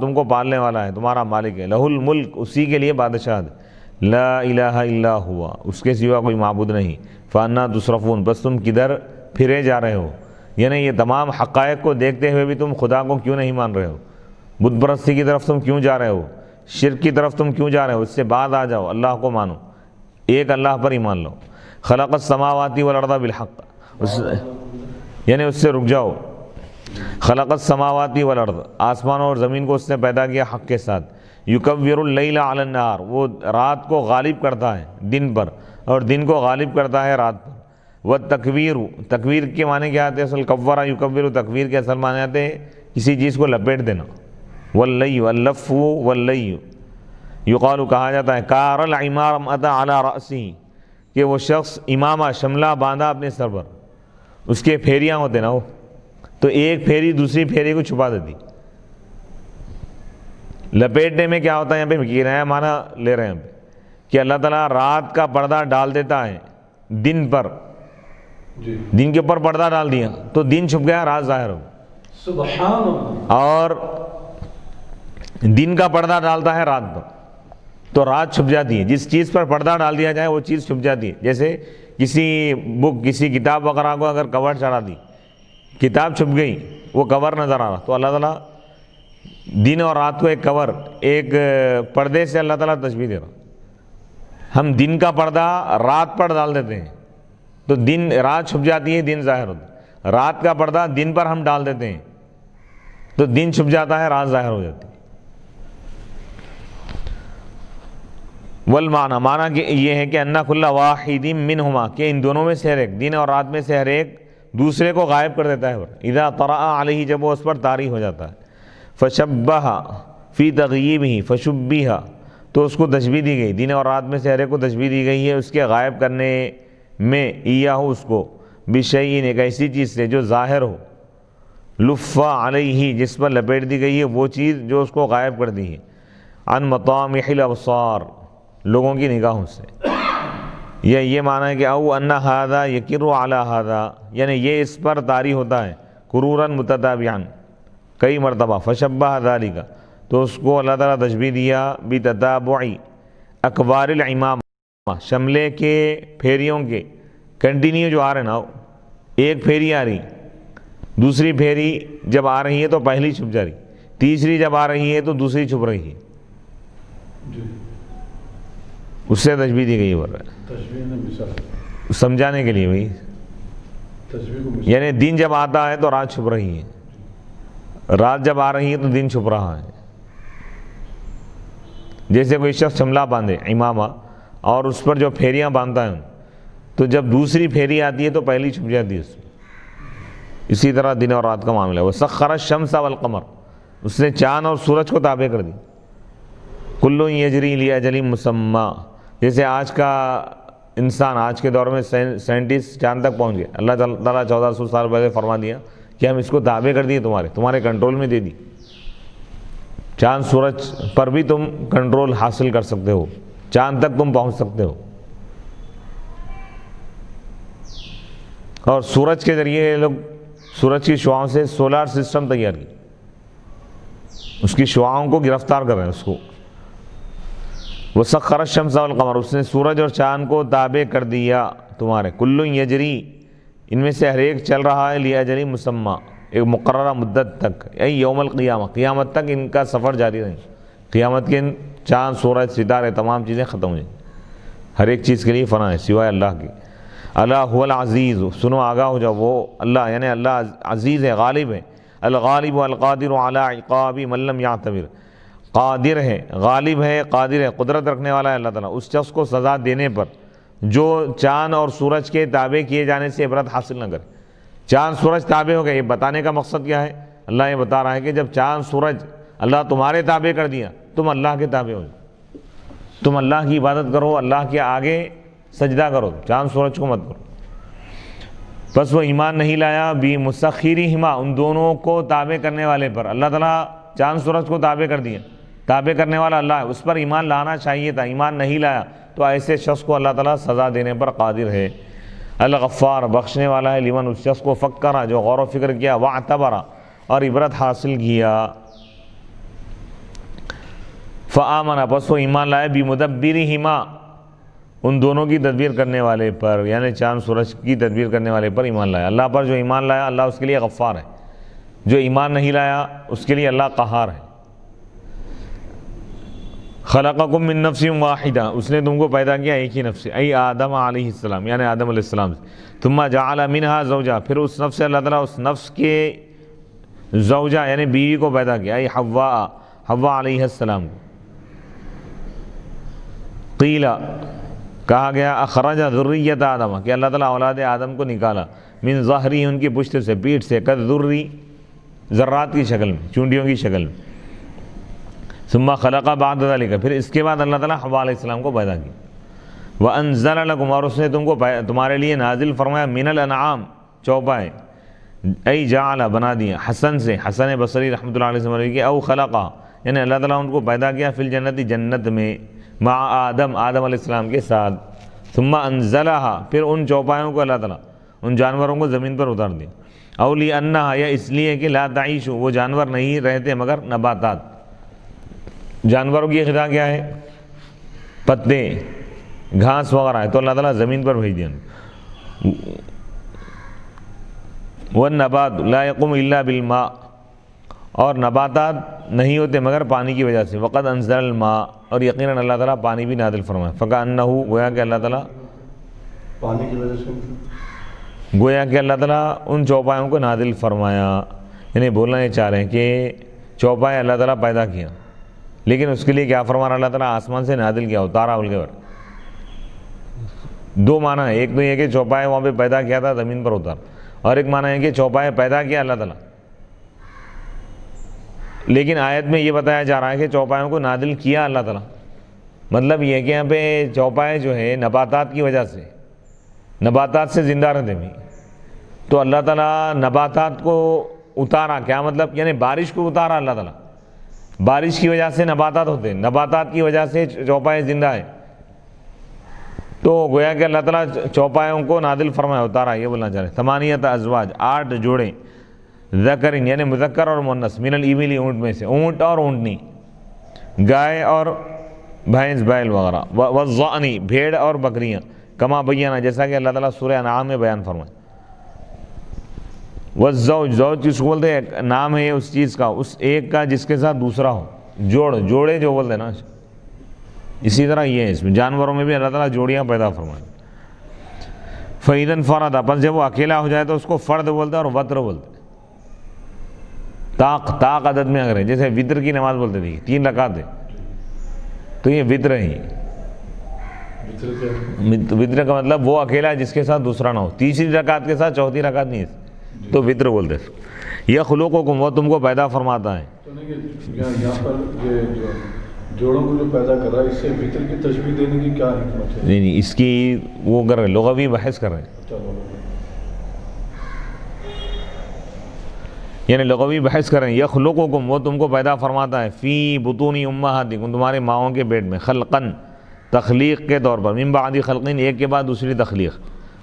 تم کو پالنے والا ہے، تمہارا مالک ہے. لہ الملک، اسی کے لیے بادشاہت. لا الہ الا ہوا، اس کے سوا کوئی معبود نہیں. فانا تصرفون، بس تم کدھر پھرے جا رہے ہو، یعنی یہ تمام حقائق کو دیکھتے ہوئے بھی تم خدا کو کیوں نہیں مان رہے ہو، بت پرستی کی طرف تم کیوں جا رہے ہو، شرک کی طرف تم کیوں جا رہے ہو، اس سے بعد آ جاؤ، اللہ کو مانو، ایک اللہ پر ایمان لو. خلق السماوات والارض بالحق، یعنی اس سے رک جاؤ. خلق السماوات والارض، آسمانوں اور زمین کو اس نے پیدا کیا حق کے ساتھ. یکور اللیل علی النہار، وہ رات کو غالب کرتا ہے دن پر اور دن کو غالب کرتا ہے رات پر. والتکویر، تکویر کے معنی کیا آتے ہیں اصل؟ کورا یکور، تکویر کے اصل معنی آتے ہیں کسی چیز کو لپیٹ دینا. واللی، اللف واللی، یقال کہا جاتا ہے کار العمار اتا علی رأسی، کہ وہ شخص امامہ شملہ باندھا اپنے سر پر. اس کے پھیریاں ہوتے نا وہ، تو ایک پھیری دوسری پھیری کو چھپا دیتی. لپیٹنے میں کیا ہوتا ہے، یہاں پہ نیا معنی لے رہے ہیں کہ اللہ تعالیٰ رات کا پردہ ڈال دیتا ہے دن پر، دن کے اوپر پردہ ڈال دیا تو دن چھپ گیا، رات ظاہر ہو. سبحان اللہ. اور دن کا پردہ ڈالتا ہے رات پر تو رات چھپ جاتی ہے. جس چیز پر پردہ ڈال دیا جائے وہ چیز چھپ جاتی ہے. جیسے کسی بک، کسی کتاب وغیرہ کو اگر کور چڑھا دی، کتاب چھپ گئی، وہ کور نظر آ رہا، تو اللہ تعالیٰ دن اور رات کو ایک کور، ایک پردے سے اللہ تعالیٰ تشبیہ دے رہا. ہم دن کا پردہ رات پر ڈال دیتے ہیں تو دن، رات چھپ جاتی ہے، دن ظاہر ہوتا ہے. رات کا پردہ دن پر ہم ڈال دیتے ہیں تو دن چھپ جاتا ہے، رات ظاہر ہو جاتی ہے. والمعنی، معنی کہ یہ ہے کہ ان کل واحد منہما، کہ ان دونوں میں سے ہر ایک، دن اور رات میں سے ہر ایک دوسرے کو غائب کر دیتا ہے. اذا طرأ علیہ، جب وہ اس پر طاری ہو جاتا ہے. فشبہ فی تغییبہ، فشبہ تو اس کو تشبیہ دی گئی، دن اور رات میں سے ہر ایک کو تشبیہ دی گئی ہے اس کے غائب کرنے میں، ایاہ اس کو، بشیء ایک ایسی چیز سے جو ظاہر ہو، لف علیہ جس پر لپیٹ دی گئی ہے وہ چیز جو اس کو غائب کر دی ہے. عن مطامح الابصار، لوگوں کی نگاہوں سے. یہ معنی ہے کہ او ان ھذا یکر علی ھذا، یعنی یہ اس پر طاری ہوتا ہے، قرورا متتابعا، کئی مرتبہ. فشبہ ذالک، تو اس کو اللہ تعالیٰ تشبیہ دیا بتتابع اکبار العمامہ، شملے کے پھیریوں کے کنٹینیو جو آ رہے نا، ایک پھیری آ رہی، دوسری پھیری جب آ رہی ہے تو پہلی چھپ جا رہی، تیسری جب آ رہی ہے تو دوسری چھپ رہی ہے، اس سے تشبیہ دی گئی. سمجھانے کے لیے بھائی، یعنی دن جب آتا ہے تو رات چھپ رہی ہے، رات جب آ رہی ہے تو دن چھپ رہا ہے. جیسے کوئی شخص شملہ باندھے امامہ اور اس پر جو پھیریاں باندھتا ہے تو جب دوسری پھیری آتی ہے تو پہلی چھپ جاتی ہے اس میں. اسی طرح دن اور رات کا معاملہ ہے. وسخر الشمس والقمر، اس نے چاند اور سورج کو تابع کر دی. کل یجری لاجل مسمى، جیسے آج کا انسان، آج کے دور میں سائنٹسٹ چاند تک پہنچ گئے. اللہ تعالیٰ 1400 سال پہلے فرما دیا کہ ہم اس کو تابع کر دیے، تمہارے کنٹرول میں دے دی. چاند سورج پر بھی تم کنٹرول حاصل کر سکتے ہو، چاند تک تم پہنچ سکتے ہو. اور سورج کے ذریعے یہ لوگ سورج کی شعاؤں سے سولار سسٹم تیار کی، اس کی شعاؤں کو گرفتار کر رہے ہیں اس کو. وسخر الشمس والقمر، اس نے سورج اور چاند کو تابع کر دیا تمہارے. کل یجری، ان میں سے ہر ایک چل رہا ہے، لاجل مسمى، ایک مقررہ مدت تک، یوم القیامہ، قیامت تک ان کا سفر جاری رہے. قیامت کے چاند سورج ستارے تمام چیزیں ختم ہو جائیں، ہر ایک چیز کے لیے فنا ہے سوائے اللہ کی. اللہ هو العزیز، سنو آگاہ ہو جاؤ، وہ اللہ یعنی اللہ عزیز ہے، غالب ہے. الغالب القادر علی عقاب من لم یعتبر، قادر ہے، غالب ہے، قادر ہے، قدرت رکھنے والا ہے اللہ تعالیٰ اس شخص کو سزا دینے پر جو چاند اور سورج کے تابع کیے جانے سے عبرت حاصل نہ کرے. چاند سورج تابع ہو گئے، یہ بتانے کا مقصد کیا ہے؟ اللہ یہ بتا رہا ہے کہ جب چاند سورج اللہ تمہارے تابع کر دیا، تم اللہ کے تابع ہو جاؤ. تم اللہ کی عبادت کرو، اللہ کے آگے سجدہ کرو، چاند سورج کو مت کرو۔ بس وہ ایمان نہیں لایا بھی مسخرہما، ان دونوں کو تابع کرنے والے پر۔ اللہ تعالیٰ چاند سورج کو تابع کر دیا، تابع کرنے والا اللہ ہے، اس پر ایمان لانا چاہیے تھا، ایمان نہیں لایا تو ایسے شخص کو اللہ تعالیٰ سزا دینے پر قادر ہے۔ الغفار، بخشنے والا ہے، لمن، اس شخص کو فکر، جو غور و فکر کیا، واعتبر، اور عبرت حاصل کیا۔ فآمن، پس وہ ایمان لائے، بمدبرہما، ان دونوں کی تدبیر کرنے والے پر، یعنی چاند سورج کی تدبیر کرنے والے پر ایمان لایا۔ اللہ پر جو ایمان لایا اللہ اس کے لیے غفار ہے، جو ایمان نہیں لایا اس کے لیے اللہ قہار ہے۔ خلقکم من نفس واحدہ، اس نے تم کو پیدا کیا ایک ہی نفس سے، ای آدم علیہ السلام، یعنی آدم علیہ السلام سے۔ ثم جعل منہا زوجہ، پھر اس نفس سے اللہ تعالیٰ اس نفس کے زوجہ یعنی بیوی کو پیدا کیا، ای حوا، حوا علیہ السلام کو۔ قیل، کہا گیا، اخرج ذریت آدم، کہ اللہ تعالیٰ اولاد آدم کو نکالا، من ظہری، ان کی پشت سے، پیٹھ سے، کالذری، ذرات کی شکل میں، چونٹیوں کی شکل میں۔ ثم خلق بعد ذلك، پھر اس کے بعد اللہ تعالیٰ حوا علیہ السلام کو پیدا کیا۔ وانزل لکم، اور اس نے تم کو تمہارے لیے نازل فرمایا، من الانعام، چوپائے، ای جعل، بنا دیا، حسن سے، حسن بصری رحمۃ اللہ علیہ وسلم کے، او خلقا، یعنی اللہ تعالیٰ ان کو پیدا کیا، فی الجنت، جنت میں، مع آدم، آدم علیہ السلام کے ساتھ۔ ثم انزلہا، پھر ان چوپایوں کو اللہ تعالیٰ، ان جانوروں کو زمین پر اتار دیا۔ او لانہا، یا اس لیے کہ لا تعیش، وہ جانور نہیں رہتے مگر نباتات۔ جانوروں کی غذا کیا ہے؟ پتے، گھاس وغیرہ ہے، تو اللہ تعالیٰ زمین پر بھیج دیا۔ والنبات لا يقوم الا بالماء، اور نباتات نہیں ہوتے مگر پانی کی وجہ سے۔ وقد انزل الماء، اور یقیناً اللہ تعالیٰ پانی بھی نازل فرمایا۔ فکأنہ، گویا کہ اللہ تعالیٰ، پانی کی وجہ سے، گویا کہ اللہ تعالیٰ ان چوپایوں کو نازل فرمایا، یعنی بولنا یہ چاہ رہے ہیں کہ چوپائے اللہ تعالیٰ پیدا کیا، لیکن اس کے لیے کیا فرمانا اللہ تعالیٰ، آسمان سے نازل کیا، اتارا بول کے۔ دو معنی ہے، ایک تو یہ کہ چوپائے وہاں پہ پیدا کیا تھا، زمین پر اتار، اور ایک معنی ہے کہ چوپائے پیدا کیا اللہ تعالیٰ، لیکن آیت میں یہ بتایا جا رہا ہے کہ چوپایوں کو نازل کیا اللہ تعالیٰ۔ مطلب یہ کہ یہاں پہ چوپائے جو ہے نباتات کی وجہ سے، نباتات سے زندہ رہتے بھی، تو اللہ تعالیٰ نباتات کو اتارا، کیا مطلب، یعنی بارش کو اتارا اللہ تعالیٰ، بارش کی وجہ سے نباتات ہوتے ہیں، نباتات کی وجہ سے چوپائے زندہ ہے، تو گویا کہ اللہ تعالیٰ چوپایوں کو نازل فرمایا، اتارا، یہ بولنا چاہ رہے ہیں۔ ثمانیت ازواج، 8 جوڑے، ذکرین یعنی مذکر اور مؤنث، من الابل، اونٹ میں سے، اونٹ اور اونٹنی، گائے اور بھینس، بیل وغیرہ، والضأن، بھیڑ اور بکریاں، کما بیانہ، جیسا کہ اللہ تعالیٰ سورہ انعام میں بیان فرمائے۔ والزوج، زوج کس کو بولتے ہیں، نام ہے اس چیز کا، اس ایک کا جس کے ساتھ دوسرا ہو، جوڑے جو بولتے ہیں نا، اسی طرح یہ ہے، اس میں جانوروں میں بھی اللہ تعالیٰ جوڑیاں پیدا فرمائے۔ فَإِذَا انْفَرَدَ، پس جب وہ اکیلا ہو جائے تو اس کو فرد بولتے ہیں اور وتر بولتے ہیں۔ طاق عدد میں اگر ہے، جیسے وتر کی نماز بولتے تھے، 3 رکعت ہے، تو یہ وتر ہے۔ وتر کا مطلب وہ اکیلا ہے جس کے ساتھ دوسرا نہ ہو، تیسری رکعت کے ساتھ چوتھی رکعت نہیں ہے، تو وتر بولتے ہیں۔ یخلقکم، وہ تم کو پیدا فرماتا ہے۔ تو نہیں، یہاں پر یہ جو جوڑوں کو جو پیدا کر رہا ہے، اس سے فطر کی تشبیہ دینے کی کیا حکمت ہے؟ نہیں، اس کی وہ کر رہے ہیں، لغوی بحث کر رہے ہیں، چلو، یعنی لغوی بحث کر رہے ہیں۔ یخلقکم، وہ تم کو پیدا فرماتا ہے، فی بطون امہاتکم، تمہارے ماؤں کے پیٹ میں، خلقن، تخلیق کے طور پر، من بعد خلقین، ایک کے بعد دوسری تخلیق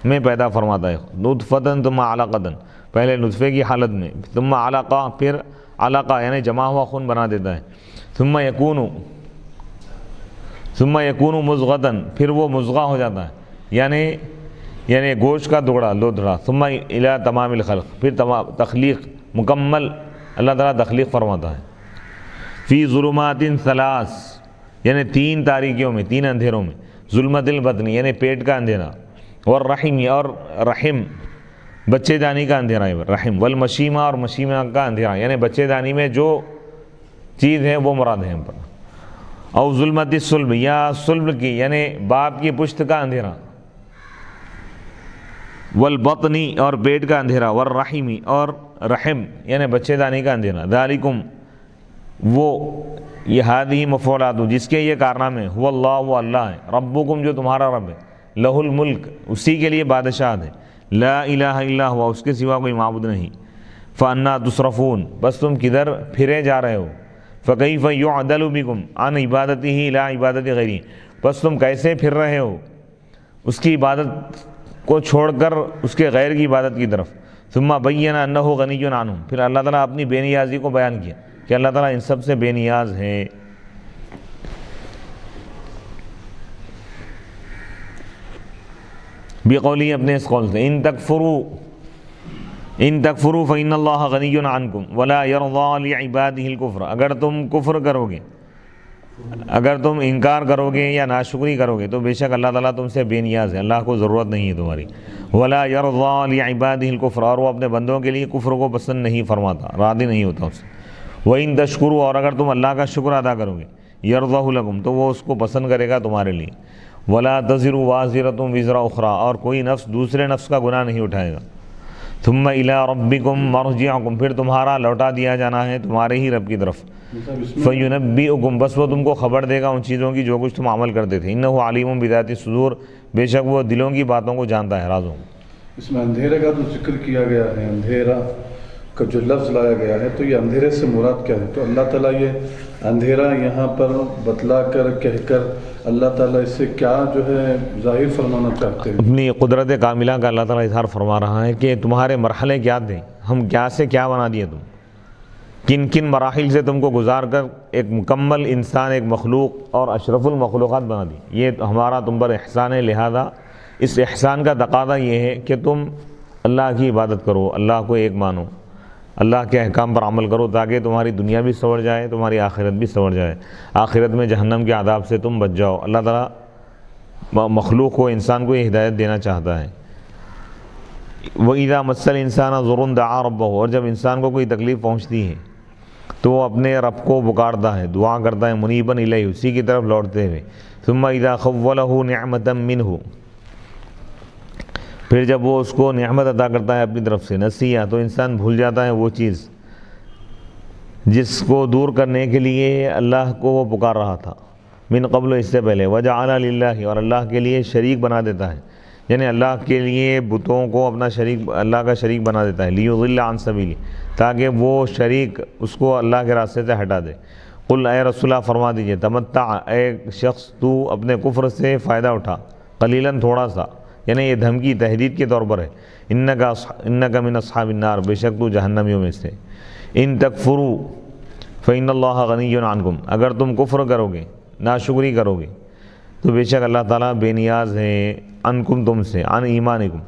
میں پیدا فرماتا ہے۔ نطفتن ثم علقتن، پہلے نطفے کی حالت میں، ثم علقہ، پھر علقہ یعنی جمع ہوا خون بنا دیتا ہے، ثم یکون مضغتن، پھر وہ مضغہ ہو جاتا ہے، یعنی گوشت کا ٹکڑا، لوتھڑا، ثم الی تمام الخلق، پھر تخلیق مکمل اللہ تعالیٰ تخلیق فرماتا ہے۔ فی ظلمات 3، یعنی 3 تاریکیوں میں، 3 اندھیروں میں، ظلمت البطن یعنی پیٹ کا اندھیرا، والرحم اور رحم بچے دانی کا اندھیرا ہے، رحم، والمشیمہ اور مشیمہ کا اندھیرا، یعنی بچے دانی میں جو چیز ہے وہ مراد ہے ہم پر، او ظلمت الصلب، یا صلب کی یعنی باپ کی پشت کا اندھیرا، والبطنی اور پیٹ کا اندھیرا، والرحمی اور رحم یعنی بچے دانی کا اندھیرا، ذالکم وہ یہ ہادی مفعولات جس کے یہ کارنامے هو اللہ وہ اللہ ہے، ربکم جو تمہارا رب ہے، لہ الملک اسی کے لیے بادشاہت ہے، لا الہ الا ہوا اس کے سوا کوئی معبود نہیں، فانا تصرفون بس تم کدھر پھرے جا رہے ہو، فکیف یعدل بکم عن عبادتہ لا عبادت غیرہ بس تم کیسے پھر رہے ہو اس کی عبادت کو چھوڑ کر اس کے غیر کی عبادت کی طرف، ثم بین انہ غنی عنہم پھر اللہ تعالیٰ اپنی بے نیازی کو بیان کیا کہ اللہ تعالیٰ ان سب سے بے نیاز ہے۔ بقولی اپنے اس قول سے ان تکفروا فإن اللہ غنی عنکم ولا یرضی لعبادہ الکفر اگر تم کفر کرو گے، اگر تم انکار کرو گے یا ناشکری کرو گے تو بے شک اللہ تعالیٰ تم سے بے نیاز ہے، اللہ کو ضرورت نہیں ہے تمہاری، ولا یرضی لعبادہ الکفر اور وہ اپنے بندوں کے لیے کفر کو پسند نہیں فرماتا، راضی نہیں ہوتا اس سے، وَإِن تشکروا اور اگر تم اللہ کا شکر ادا کرو گے، یرضہ لکم تو وہ اس کو پسند کرے گا تمہارے لیے، ولا تزر وازرۃ وزر اخری اور کوئی نفس دوسرے نفس کا گناہ نہیں اٹھائے گا، ثم الی ربکم مرجعکم پھر تمہارا لوٹا دیا جانا ہے تمہارے ہی رب کی طرف، فینبئکم بس وہ تم کو خبر دے گا ان چیزوں کی جو کچھ تم عمل کرتے تھے، انہ علیم بذات الصدور بے شک وہ دلوں کی باتوں کو جانتا ہے، رازوں کو۔ اس میں اندھیرے کا تو ذکر کیا گیا ہے، اندھیرا کا جو لفظ لایا گیا ہے تو یہ اندھیرے سے مراد کیا ہے؟ تو اللہ تعالیٰ یہ اندھیرا یہاں پر بتلا کر کہہ کر اللہ تعالیٰ اس سے کیا جو ہے ظاہر فرمانا چاہتے ہیں؟ اپنی قدرت کاملہ کا اللہ تعالیٰ اظہار فرما رہا ہے کہ تمہارے مرحلے کیا تھے، ہم کیا سے کیا بنا دیے، تم کن کن مراحل سے تم کو گزار کر ایک مکمل انسان، ایک مخلوق اور اشرف المخلوقات بنا دی، یہ ہمارا تم پر احسان ہے، لہذا اس احسان کا تقاضا یہ ہے کہ تم اللہ کی عبادت کرو، اللہ کو ایک مانو، اللہ کے احکام پر عمل کرو تاکہ تمہاری دنیا بھی سنور جائے، تمہاری آخرت بھی سنور جائے، آخرت میں جہنم کے عذاب سے تم بچ جاؤ۔ اللہ تعالیٰ مخلوق کو، انسان کو یہ ہدایت دینا چاہتا ہے۔ وَإِذَا مَسَّ الْإِنسَانَ ضُرٌّ دَعَا رَبَّهُ اور جب انسان کو کوئی تکلیف پہنچتی ہے تو وہ اپنے رب کو پکارتا ہے، دعا کرتا ہے، منیباً الیہ اسی کی طرف لوٹتے ہوئے، ثم اذا خولہ نعمتا منہ پھر جب وہ اس کو نعمت عطا کرتا ہے اپنی طرف سے، نسیہ تو انسان بھول جاتا ہے وہ چیز جس کو دور کرنے کے لیے اللہ کو وہ پکار رہا تھا، من قبل اس سے پہلے، وجعل للہ اور اللہ کے لیے شریک بنا دیتا ہے، یعنی اللہ کے لیے بتوں کو اپنا شریک، اللہ کا شریک بنا دیتا ہے، لیضل عن سبیلہ تاکہ وہ شریک اس کو اللہ کے راستے سے ہٹا دے۔ قل اے رسول اللہ فرما دیجئے، تمتع اے شخص تو اپنے کفر سے فائدہ اٹھا، قلیلاً تھوڑا سا، یعنی یہ دھمکی تہدید کے طور پر ہے، انک من اصحاب النار بے شک تو جہنمیوں میں سے، ان تکفروا فإن اللہ غنی عنکم اگر تم کفر کرو گے، ناشکری کرو گے تو بے شک اللہ تعالیٰ بے نیاز ہے، عنکم تم سے، عن ایمانکم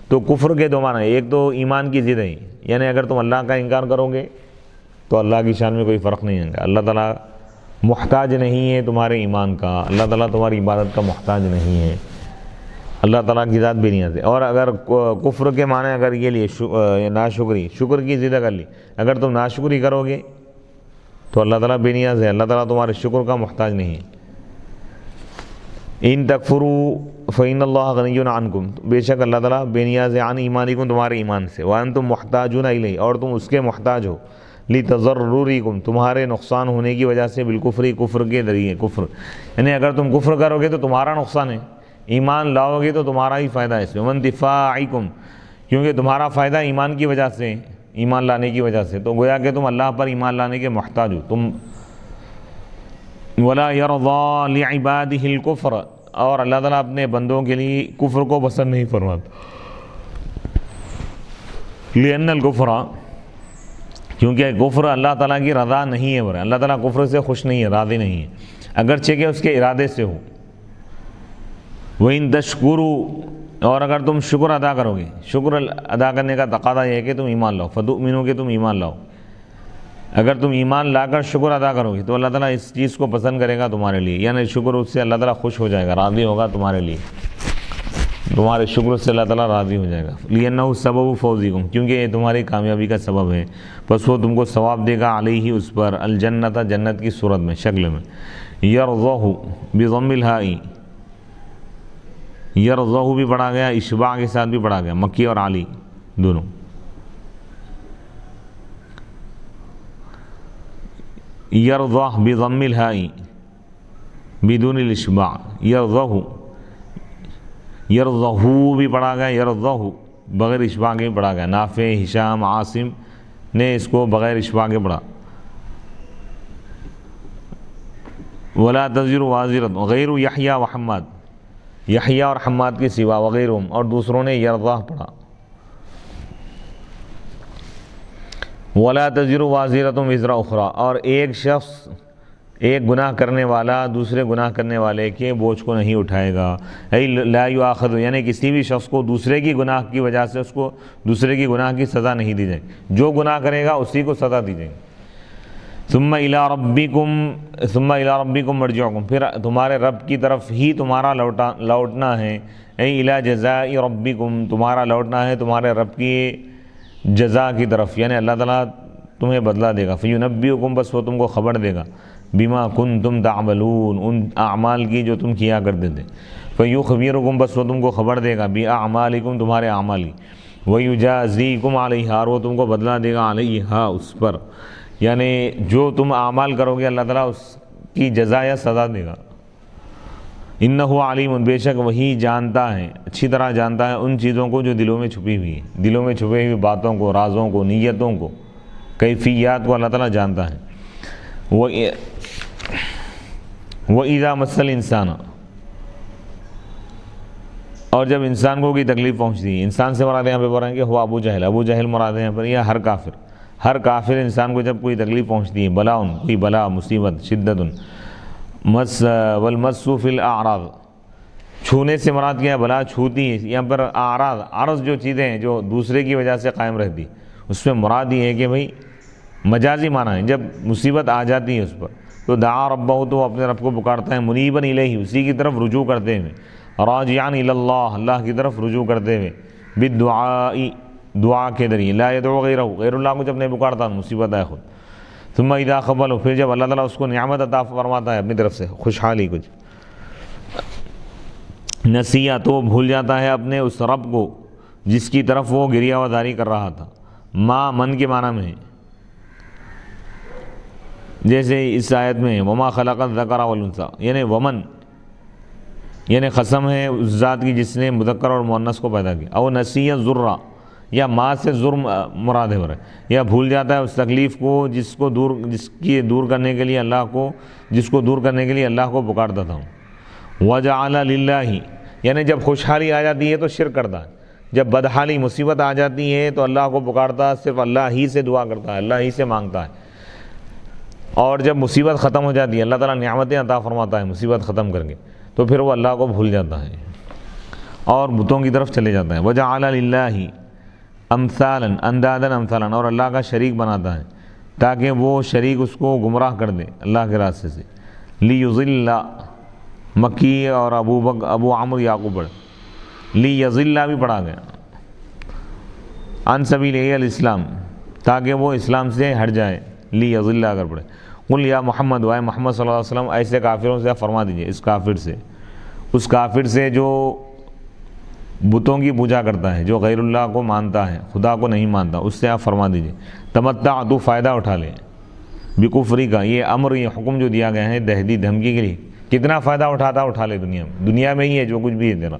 تو کفر کے دو معنی، ایک تو ایمان کی ضد ہے، یعنی اگر تم اللہ کا انکار کرو گے تو اللہ کی شان میں کوئی فرق نہیں ہوگا، اللہ تعالیٰ محتاج نہیں ہے تمہارے ایمان کا، اللہ تعالیٰ تمہاری عبادت کا محتاج نہیں ہے، اللہ تعالیٰ کی ذات بے نیاز ہے۔ اور اگر کفر کے معنی اگر یہ لیے ناشکری، شکر کی ضد کر لی، اگر تم ناشکری کرو گے تو اللہ تعالیٰ بے نیاز ہے، اللہ تعالیٰ تمہارے شکر کا محتاج نہیں ہے۔ ان تکفروا فإن اللہ غنی عنکم بے شک اللہ تعالیٰ بے نیاز ہے، عن ایمانکم تمہارے ایمان سے، وانتم محتاجون الیہ اور تم اس کے محتاج ہو، لتضررکم تمہارے نقصان ہونے کی وجہ سے، بالکفر کفر کے ذریعے، کفر یعنی اگر تم کفر کرو گے تو تمہارا نقصان ہے، ایمان لاؤ گے تو تمہارا ہی فائدہ ہے اس میں، وانتفاعکم کیونکہ تمہارا فائدہ ایمان کی وجہ سے، ایمان لانے کی وجہ سے، تو گویا کہ تم اللہ پر ایمان لانے کے محتاج ہو تم۔ ولا یرضی لعبادہ الکفر اور اللہ تعالیٰ اپنے بندوں کے لیے کفر کو پسند نہیں فرماتا، لأن الکفر کیونکہ کفر اللہ تعالیٰ کی رضا نہیں ہے، اللہ تعالیٰ کفر سے خوش نہیں ہے، راضی نہیں ہے، اگرچہ کہ اس کے ارادے سے ہو۔ وَإِن تَشْكُرُوا اور اگر تم شکر ادا کرو گے، شکر ادا کرنے کا تقاضا یہ ہے کہ تم ایمان لاؤ، فَتُؤْمِنُوا کہ تم ایمان لاؤ، اگر تم ایمان لا کر شکر ادا کرو گے تو اللہ تعالیٰ اس چیز کو پسند کرے گا تمہارے لیے، یعنی شکر اس سے اللہ تعالیٰ خوش ہو جائے گا، راضی ہوگا تمہارے لیے، تمہارے شکر سے اللہ تعالیٰ راضی ہو جائے گا۔ لِأَنَّهُ سَبَبُ فَوْزِكُمْ کیونکہ یہ تمہاری کامیابی کا سبب ہے، پس وہ تم کو ثواب دے گا، علیہ اس پر، الجنت جنت کی صورت میں، شکل میں، یرضہ بضم الہاء یرضہ بھی پڑھا گیا، اشباع کے ساتھ بھی پڑھا گیا، مکی اور علی دونوں۔ یرضہ بضم الہاء بدون الاشباع، یرضہ، یرضہ بھی پڑھا گیا، یرضہ بغیر اشباع کے بھی پڑھا گیا، نافع، ہشام، عاصم نے اس کو بغیر اشباع کے پڑھا۔ ولا تزر وازرۃ، غیر یحییٰ و حماد، یحییٰ اور حماد کے سوا، وغیرہم اور دوسروں نے یرضہ پڑھا۔ ولا تزر وازرۃ وزر اخری، اور ایک شخص، ایک گناہ کرنے والا دوسرے گناہ کرنے والے کے بوجھ کو نہیں اٹھائے گا۔ ای لا یؤاخذ، یعنی کسی بھی شخص کو دوسرے کی گناہ کی وجہ سے اس کو دوسرے کی گناہ کی سزا نہیں دی جائے گی، جو گناہ کرے گا اسی کو سزا دی جائے گی۔ ثم الی ربکم مرجعکم، پھر تمہارے رب کی طرف ہی تمہارا لوٹنا ہے۔ ای الی جزاء ربکم، تمہارا لوٹنا ہے تمہارے رب کی جزا کی طرف، یعنی اللہ تعالیٰ تمہیں بدلہ دے گا۔ فینبئکم، بس وہ تم کو خبر دے گا، بما کنتم تعملون، ان اعمال کی جو تم کیا کرتے تھے۔ فیخبرکم، بس وہ تم کو خبر دے گا، باعمالکم، تمہارے اعمال کی۔ ویجازیکم علیہا، اور وہ تم کو بدلہ دے گا، علیہا، اس پر، یعنی جو تم اعمال کرو گے اللہ تعالیٰ اس کی جزا یا سزا دے گا۔ انہ علیم، بے شک وہی جانتا ہے، اچھی طرح جانتا ہے ان چیزوں کو جو دلوں میں چھپی ہوئی ہیں، دلوں میں چھپی ہوئی باتوں کو، رازوں کو، نیتوں کو، کیفیات کو اللہ تعالیٰ جانتا ہے۔ وَإِذَا مَسَّ الْإِنسَانَ، اور جب انسان کو کوئی تکلیف پہنچتی ہے، انسان سے مراد یہاں پہ بول رہے ہیں کہ ہوا ابو جہل، ابو جہل مراد ہے یہاں پر، یا ہر کافر، ہر کافر انسان کو جب کوئی تکلیف پہنچتی ہے، بلاء، کوئی بلا، مصیبت، شدت، مس والمس فی الاعراض، چھونے سے مراد کیا ہے، بلا چھوتی ہے، یہاں پر اعراض، عرض جو چیزیں ہیں جو دوسرے کی وجہ سے قائم رہتی، اس میں مراد یہ ہے کہ بھئی مجازی معنی ہے، جب مصیبت آ جاتی ہے اس پر تو دعا ربہ، تو اپنے رب کو پکارتا ہے، منیبا الیہ، اسی کی طرف رجوع کرتے ہوئے، راجعا الی اللہ، اللہ کی طرف رجوع کرتے ہوئے، بالدعاء، دعا کے ذریعے، لا یدعو غیرہ، غیر اللہ کو جب نہیں پکارتا مصیبت آئے خود۔ ثم اذا قبلہ، پھر جب اللہ تعالیٰ اس کو نعمت عطا فرماتا ہے اپنی طرف سے، خوشحالی کچھ، نسیہ، تو وہ بھول جاتا ہے اپنے اس رب کو جس کی طرف وہ گریہ وزاری کر رہا تھا۔ ما، من کے معنی میں ہے، جیسے اس آیت میں وما خلق الذکر والانثی، یعنی ومن، یعنی قسم ہے اس ذات کی جس نے مذکر اور مؤنث کو پیدا کیا۔ او نسی ذرہ، یا ما سے ظلم مراد ہے، یا بھول جاتا ہے اس تکلیف کو جس کو دور کرنے کے لیے اللہ کو پکارتا تھا۔ وجعل للہ، یعنی جب خوشحالی آ جاتی ہے تو شرک کرتا ہے، جب بدحالی مصیبت آ جاتی ہے تو اللہ کو پکارتا ہے، صرف اللہ ہی سے دعا کرتا ہے، اللہ ہی سے مانگتا ہے، اور جب مصیبت ختم ہو جاتی ہے، اللہ تعالیٰ نعمتیں عطا فرماتا ہے مصیبت ختم کر کے، تو پھر وہ اللہ کو بھول جاتا ہے اور بتوں کی طرف چلے جاتا ہے۔ وجعل للہ امثالا اندادا امثالا، اور اللہ کا شریک بناتا ہے تاکہ وہ شریک اس کو گمراہ کر دے اللہ کے راستے سے۔ لیضل، مکی اور ابو عمرو یعقوب پڑھ، لیضل بھی پڑھا گیا، عن سبیل الاسلام، تاکہ وہ اسلام سے ہٹ جائے، لیضل اگر پڑھے۔ قل یا محمد، وائے محمد صلی اللہ علیہ وسلم، ایسے کافروں سے فرما دیجئے، اس کافر سے جو بتوں کی پوجا کرتا ہے، جو غیر اللہ کو مانتا ہے، خدا کو نہیں مانتا، اس سے آپ فرما دیجئے، تمتع، تو فائدہ اٹھا لے، بکفری کا، یہ امر، یہ حکم جو دیا گیا ہے تہدید دھمکی کے لیے، کتنا فائدہ اٹھا لے دنیا میں ہی ہے جو کچھ بھی ہے تیرا،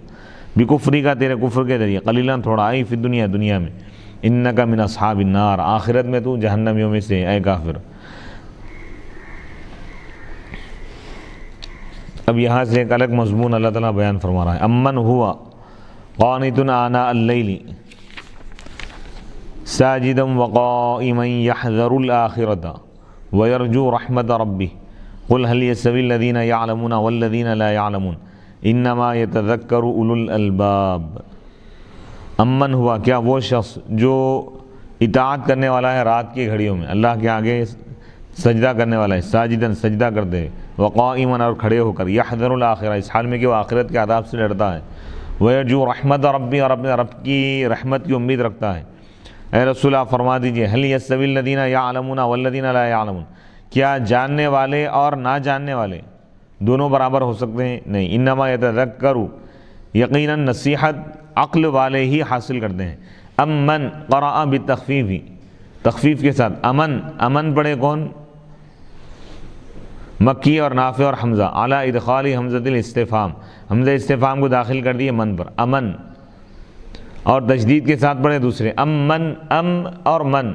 بکفری کا، تیرے کفر کے ذریعے، قلیلاً تھوڑا، آئی فی دنیا میں، انک من اصحاب النار، آخرت میں تو جہنمیوں میں سے، اے کافر۔ اب یہاں سے ایک الگ مضمون اللہ تعالیٰ بیان فرما رہا ہے، امن ہوا قانت آناء اللیل ساجدا وقائما یحذر الآخرۃ ویرجو رحمت ربہ قل هل یستوی الذین یعلمون والذین لا یعلمون انما یتذکر اولو الالباب۔ امن ہوا، کیا وہ شخص جو اطاعت کرنے والا ہے رات کی گھڑیوں میں، اللہ کے آگے سجدہ کرنے والا ہے، ساجداً، سجدہ کرتے ہیں، وقائماً، اور کھڑے ہو کر، یحذر الآخرہ، اس حال میں کہ وہ آخرت کے عذاب سے ڈرتا ہے، ویرجو رحمت ربی، اور اپنے رب کی رحمت کی امید رکھتا ہے۔ اے رسول آپ فرما دیجئے، هل یستوی الذین یعلمون والذین لا یعلمون، کیا جاننے والے اور نہ جاننے والے دونوں برابر ہو سکتے ہیں؟ نہیں، انما یتذکر، یقیناً نصیحت عقل والے ہی حاصل کرتے ہیں۔ امن قرأ بالتخفیف، تخفیف کے ساتھ، امن، امن پڑھے کون؟ مکی اور نافع اور حمزہ اعلیٰ ادخالی حمزۃ الاستفہام، حمزہ استفہام کو داخل کر دیے من پر، امن، اور تشدید کے ساتھ پڑھے دوسرے امن، ام اور من،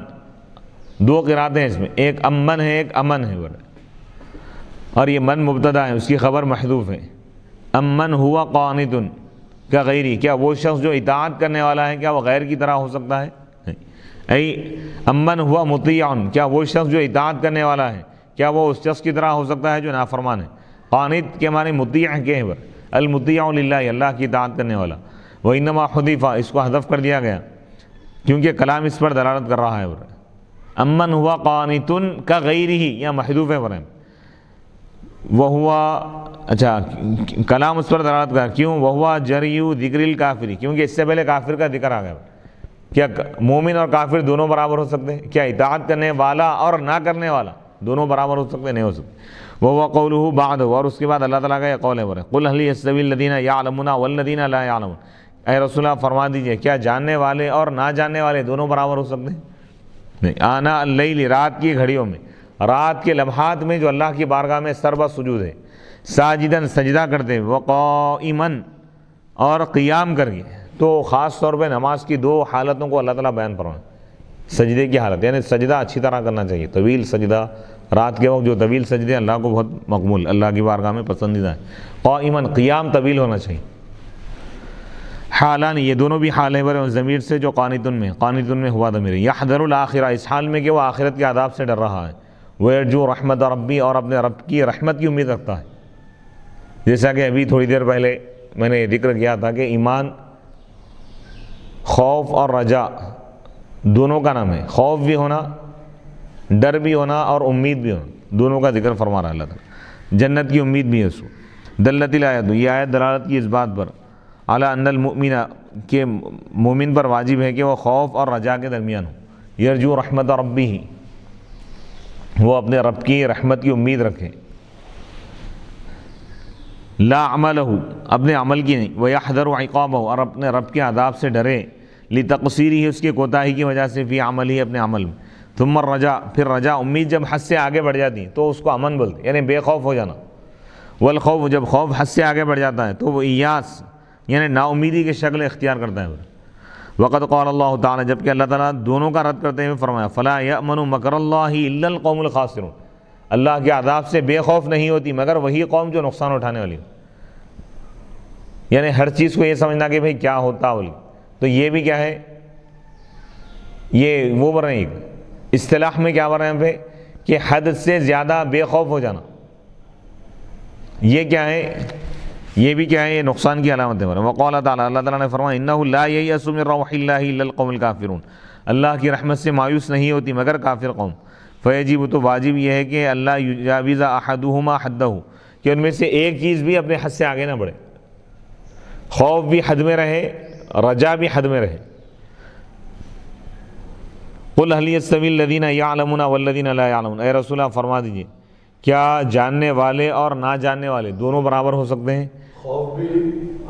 دو قراتیں اس میں، ایک امن ہے ایک امن ہے بڑے، اور یہ من مبتدا ہے، اس کی خبر محذوف ہے۔ امن ہوا قانت کا غیری، کیا وہ شخص جو اطاعت کرنے والا ہے کیا وہ غیر کی طرح ہو سکتا ہے؟ ای امن ہوا مطیع، کیا وہ شخص جو اطاعت کرنے والا ہے کیا وہ اس شخص کی طرح ہو سکتا ہے جو نافرمان ہے؟ قانت کے معنی مطیع کے ہیں، المطیع للہ، اللہ کی اطاعت کرنے والا۔ وانما حذف، اس کو حذف کر دیا گیا کیونکہ کلام اس پر دلالت کر رہا ہے۔ امن ہوا قانت کا غیرہ، یا محذوف ہے وہ ہوا، اچھا کلام اس پر دلالت کر، کیوں؟ وہ ہوا جریو ذکر الکافری، کیونکہ اس سے پہلے کافر کا ذکر آ گیا۔ کیا مومن اور کافر دونوں برابر ہو سکتے ہیں؟ کیا اطاعت کرنے والا اور نہ کرنے والا دونوں برابر ہو سکتے ہیں؟ نہیں ہو سکتے۔ وہ قولہ بعد، اور اس کے بعد اللہ تعالیٰ کا یہ قول ہے قل هل يستوي الذين يعلمون والذين لا يعلمون، اے رسول اللہ فرما دیجئے کیا جاننے والے اور نہ جاننے والے دونوں برابر ہو سکتے ہیں؟ نہیں۔ آنا اللیل، رات کی گھڑیوں میں، رات کے لمحات میں جو اللہ کی بارگاہ میں سر بسجود ہے، ساجدن سجدہ کرتے، وقائمن اور قیام کر کے، تو خاص طور پہ نماز کی دو حالتوں کو اللہ تعالیٰ بیان فرمائے۔ سجدے کی حالت، یعنی سجدہ اچھی طرح کرنا چاہیے، طویل سجدہ، رات کے وقت جو طویل سجدے اللہ کو بہت مقبول، اللہ کی بارگاہ میں پسندیدہ ہے۔ قائمن، قیام طویل ہونا چاہیے۔ حالان، یہ دونوں بھی حال ہیں ضمیر سے جو قانتن میں، قانتن میں ہوا ضمیر، یحذر الاخرہ، اس حال میں کہ وہ آخرت کے عذاب سے ڈر رہا ہے، ویرجو رحمت ربی، اور اپنے رب کی رحمت کی امید رکھتا ہے۔ جیسا کہ ابھی تھوڑی دیر پہلے میں نے ذکر کیا تھا کہ ایمان خوف اور رجا دونوں کا نام ہے، خوف بھی ہونا، ڈر بھی ہونا، اور امید بھی ہونا، دونوں کا ذکر فرما رہا ہے اللہ تعالیٰ۔ جنت کی امید بھی ہے اس کو۔ دلت الآیت، یہ آیت دلالت کی اس بات پر، علی ان المؤمن، کہ مومن پر واجب ہے کہ وہ خوف اور رجا کے درمیان ہو، یرجو رحمت ربی، وہ اپنے رب کی رحمت کی امید رکھے، لا عملہ، اپنے عمل کی نہیں، ویحذر عقابہ، اور اپنے رب کے عذاب سے ڈرے، لتقصیرہ، اس کی کوتاہی کی وجہ سے، فی عملہ، اپنے عمل میں، ثم الرجا، پھر رجا امید جب حد سے آگے بڑھ جاتی تو اس کو امن بولتے، یعنی بے خوف ہو جانا۔ والخوف، جب خوف حد سے آگے بڑھ جاتا ہے تو وہ ایاس، یعنی نا امیدی کی شکل اختیار کرتا ہے۔ وقد قال اللہ تعالیٰ، جبکہ اللہ تعالیٰ دونوں کا رد کرتے ہوئے فرمایا، فلا یأمن مکر اللہ الا القوم الخاسرون، اللہ کے عذاب سے بے خوف نہیں ہوتی مگر وہی قوم جو نقصان اٹھانے والی ہو۔ یعنی ہر چیز کو یہ سمجھنا کہ بھئی کیا ہوتا بولی، تو یہ بھی کیا ہے، یہ وہ بر رہے ہیں اصطلاح میں کیا بر رہے ہیں پہ کہ حد سے زیادہ بے خوف ہو جانا، یہ کیا ہے، یہ بھی کیا ہے، یہ نقصان کی علامت ہے۔ وقال تعالیٰ، اللہ تعالیٰ نے فرمایا، انہ لا ییأس من روح اللہ الا القوم الکافرون، اللہ کی رحمت سے مایوس نہیں ہوتی مگر کافر قوم۔ فیجب، تو واجب یہ ہے کہ اللہ یجاوز احدہما حدہ، کہ ان میں سے ایک چیز بھی اپنے حد سے آگے نہ بڑھے، خوف بھی حد میں رہے، رجا بھی حد میں رہے۔ قل هل يستوي الذين يعلمون والذين لا يعلمون، اے رسول اللہ فرما دیجئے کیا جاننے والے اور نہ جاننے والے دونوں برابر ہو سکتے ہیں؟ خوف بھی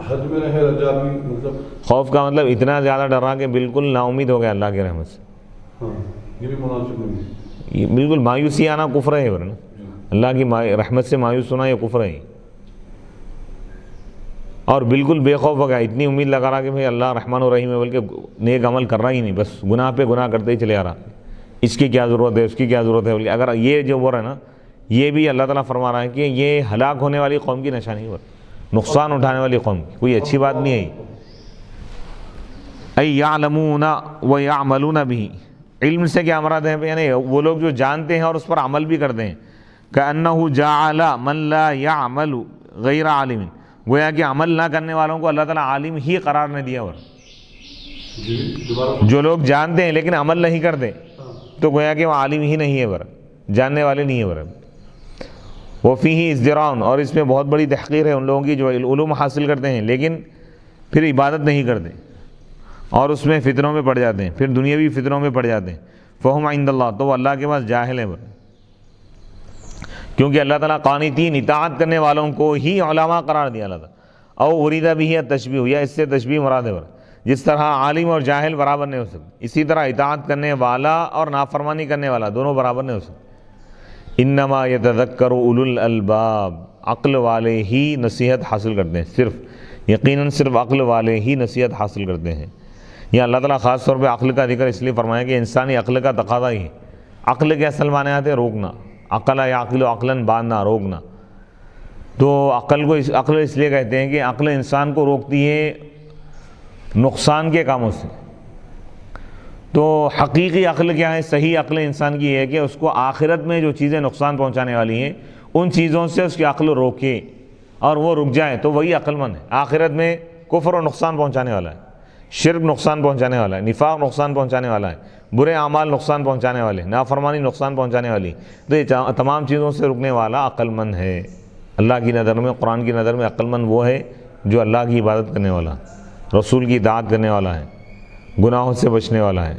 حد میں رہے، رجا بھی، مطلب خوف کا مطلب اتنا زیادہ ڈرا کہ بالکل نا امید ہو گیا اللہ کی رحمت سے، ہاں یہ بھی مناسب نہیں۔ یہ بالکل مایوسی آنا کفر ہے ورنہ اللہ کی رحمت سے مایوس ہونا یہ کفر ہے، اور بالکل بے خوف ہو گیا، اتنی امید لگا رہا کہ بھئی اللہ رحمان و رحیم ہے، بلکہ نیک عمل کر رہا ہی نہیں، بس گناہ پہ گناہ کرتے ہی چلے آ رہا، اس کی کیا ضرورت ہے، اس کی کیا ضرورت ہے، بلکہ اگر یہ جو وہ ہے نا، یہ بھی اللہ تعالیٰ فرما رہا ہے کہ یہ ہلاک ہونے والی قوم کی نشانی ہے، نقصان اٹھانے والی قوم کی، کوئی اچھی بات نہیں ہے۔ ای یعلمون و یعملون بھی، علم سے کیا مراد ہے، یعنی وہ لوگ جو جانتے ہیں اور اس پر عمل بھی کرتے ہیں، کأنہ جعل من لا یعمل غیر عالم، گویا کہ عمل نہ کرنے والوں کو اللہ تعالیٰ عالم ہی قرار نے دیا، اور جو لوگ جانتے ہیں لیکن عمل نہیں کرتے تو گویا کہ وہ عالم ہی نہیں ہے، بر جاننے والے نہیں ہے، بر وہ فیہ ازدراء، اور اس میں بہت بڑی تحقیر ہے ان لوگوں کی جو علوم حاصل کرتے ہیں لیکن پھر عبادت نہیں کرتے اور اس میں فتنوں میں پڑ جاتے ہیں، پھر دنیاوی فتنوں میں پڑ جاتے ہیں، فہم عند اللہ، تو وہ اللہ کے پاس جاہل ہیں، کیونکہ اللہ تعالیٰ قانتین، اطاعت کرنے والوں کو ہی علماء قرار دیا اللہ تعالیٰ، او اریدہ بھی ہے تشبیہ، یا اس سے تشبیہ مراد ہے، جس طرح عالم اور جاہل برابر نہیں ہو سکتے اسی طرح اطاعت کرنے والا اور نافرمانی کرنے والا دونوں برابر نہیں ہو سکتے۔ انما یتذکر اولو الالباب، عقل والے ہی نصیحت حاصل کرتے ہیں، یقیناً صرف عقل والے ہی نصیحت حاصل کرتے ہیں۔ یہ اللہ تعالیٰ خاص طور پہ عقل کا ذکر اس لیے فرمایا کہ انسانی عقل کا تقاضا ہی ہے۔ عقل کے اصل معنی آتے ہیں روکنا، عقل یعقل عقلاً، باندھنا، روکنا۔ تو عقل اس لیے کہتے ہیں کہ عقل انسان کو روکتی ہے نقصان کے کاموں سے۔ تو حقیقی عقل کیا ہے؟ صحیح عقل انسان کی ہے کہ اس کو آخرت میں جو چیزیں نقصان پہنچانے والی ہیں ان چیزوں سے اس کی عقل روکے اور وہ رک جائے، تو وہی عقل مند ہے۔ آخرت میں کفر و نقصان پہنچانے والا ہے، شرک نقصان پہنچانے والا ہے، نفاق نقصان پہنچانے والا ہے، برے اعمال نقصان پہنچانے والے، نافرمانی نقصان پہنچانے والی، تو یہ تمام چیزوں سے رکنے والا عقل مند ہے۔ اللہ کی نظر میں، قرآن کی نظر میں عقل مند وہ ہے جو اللہ کی عبادت کرنے والا، رسول کی اطاعت کرنے والا ہے، گناہوں سے بچنے والا ہے،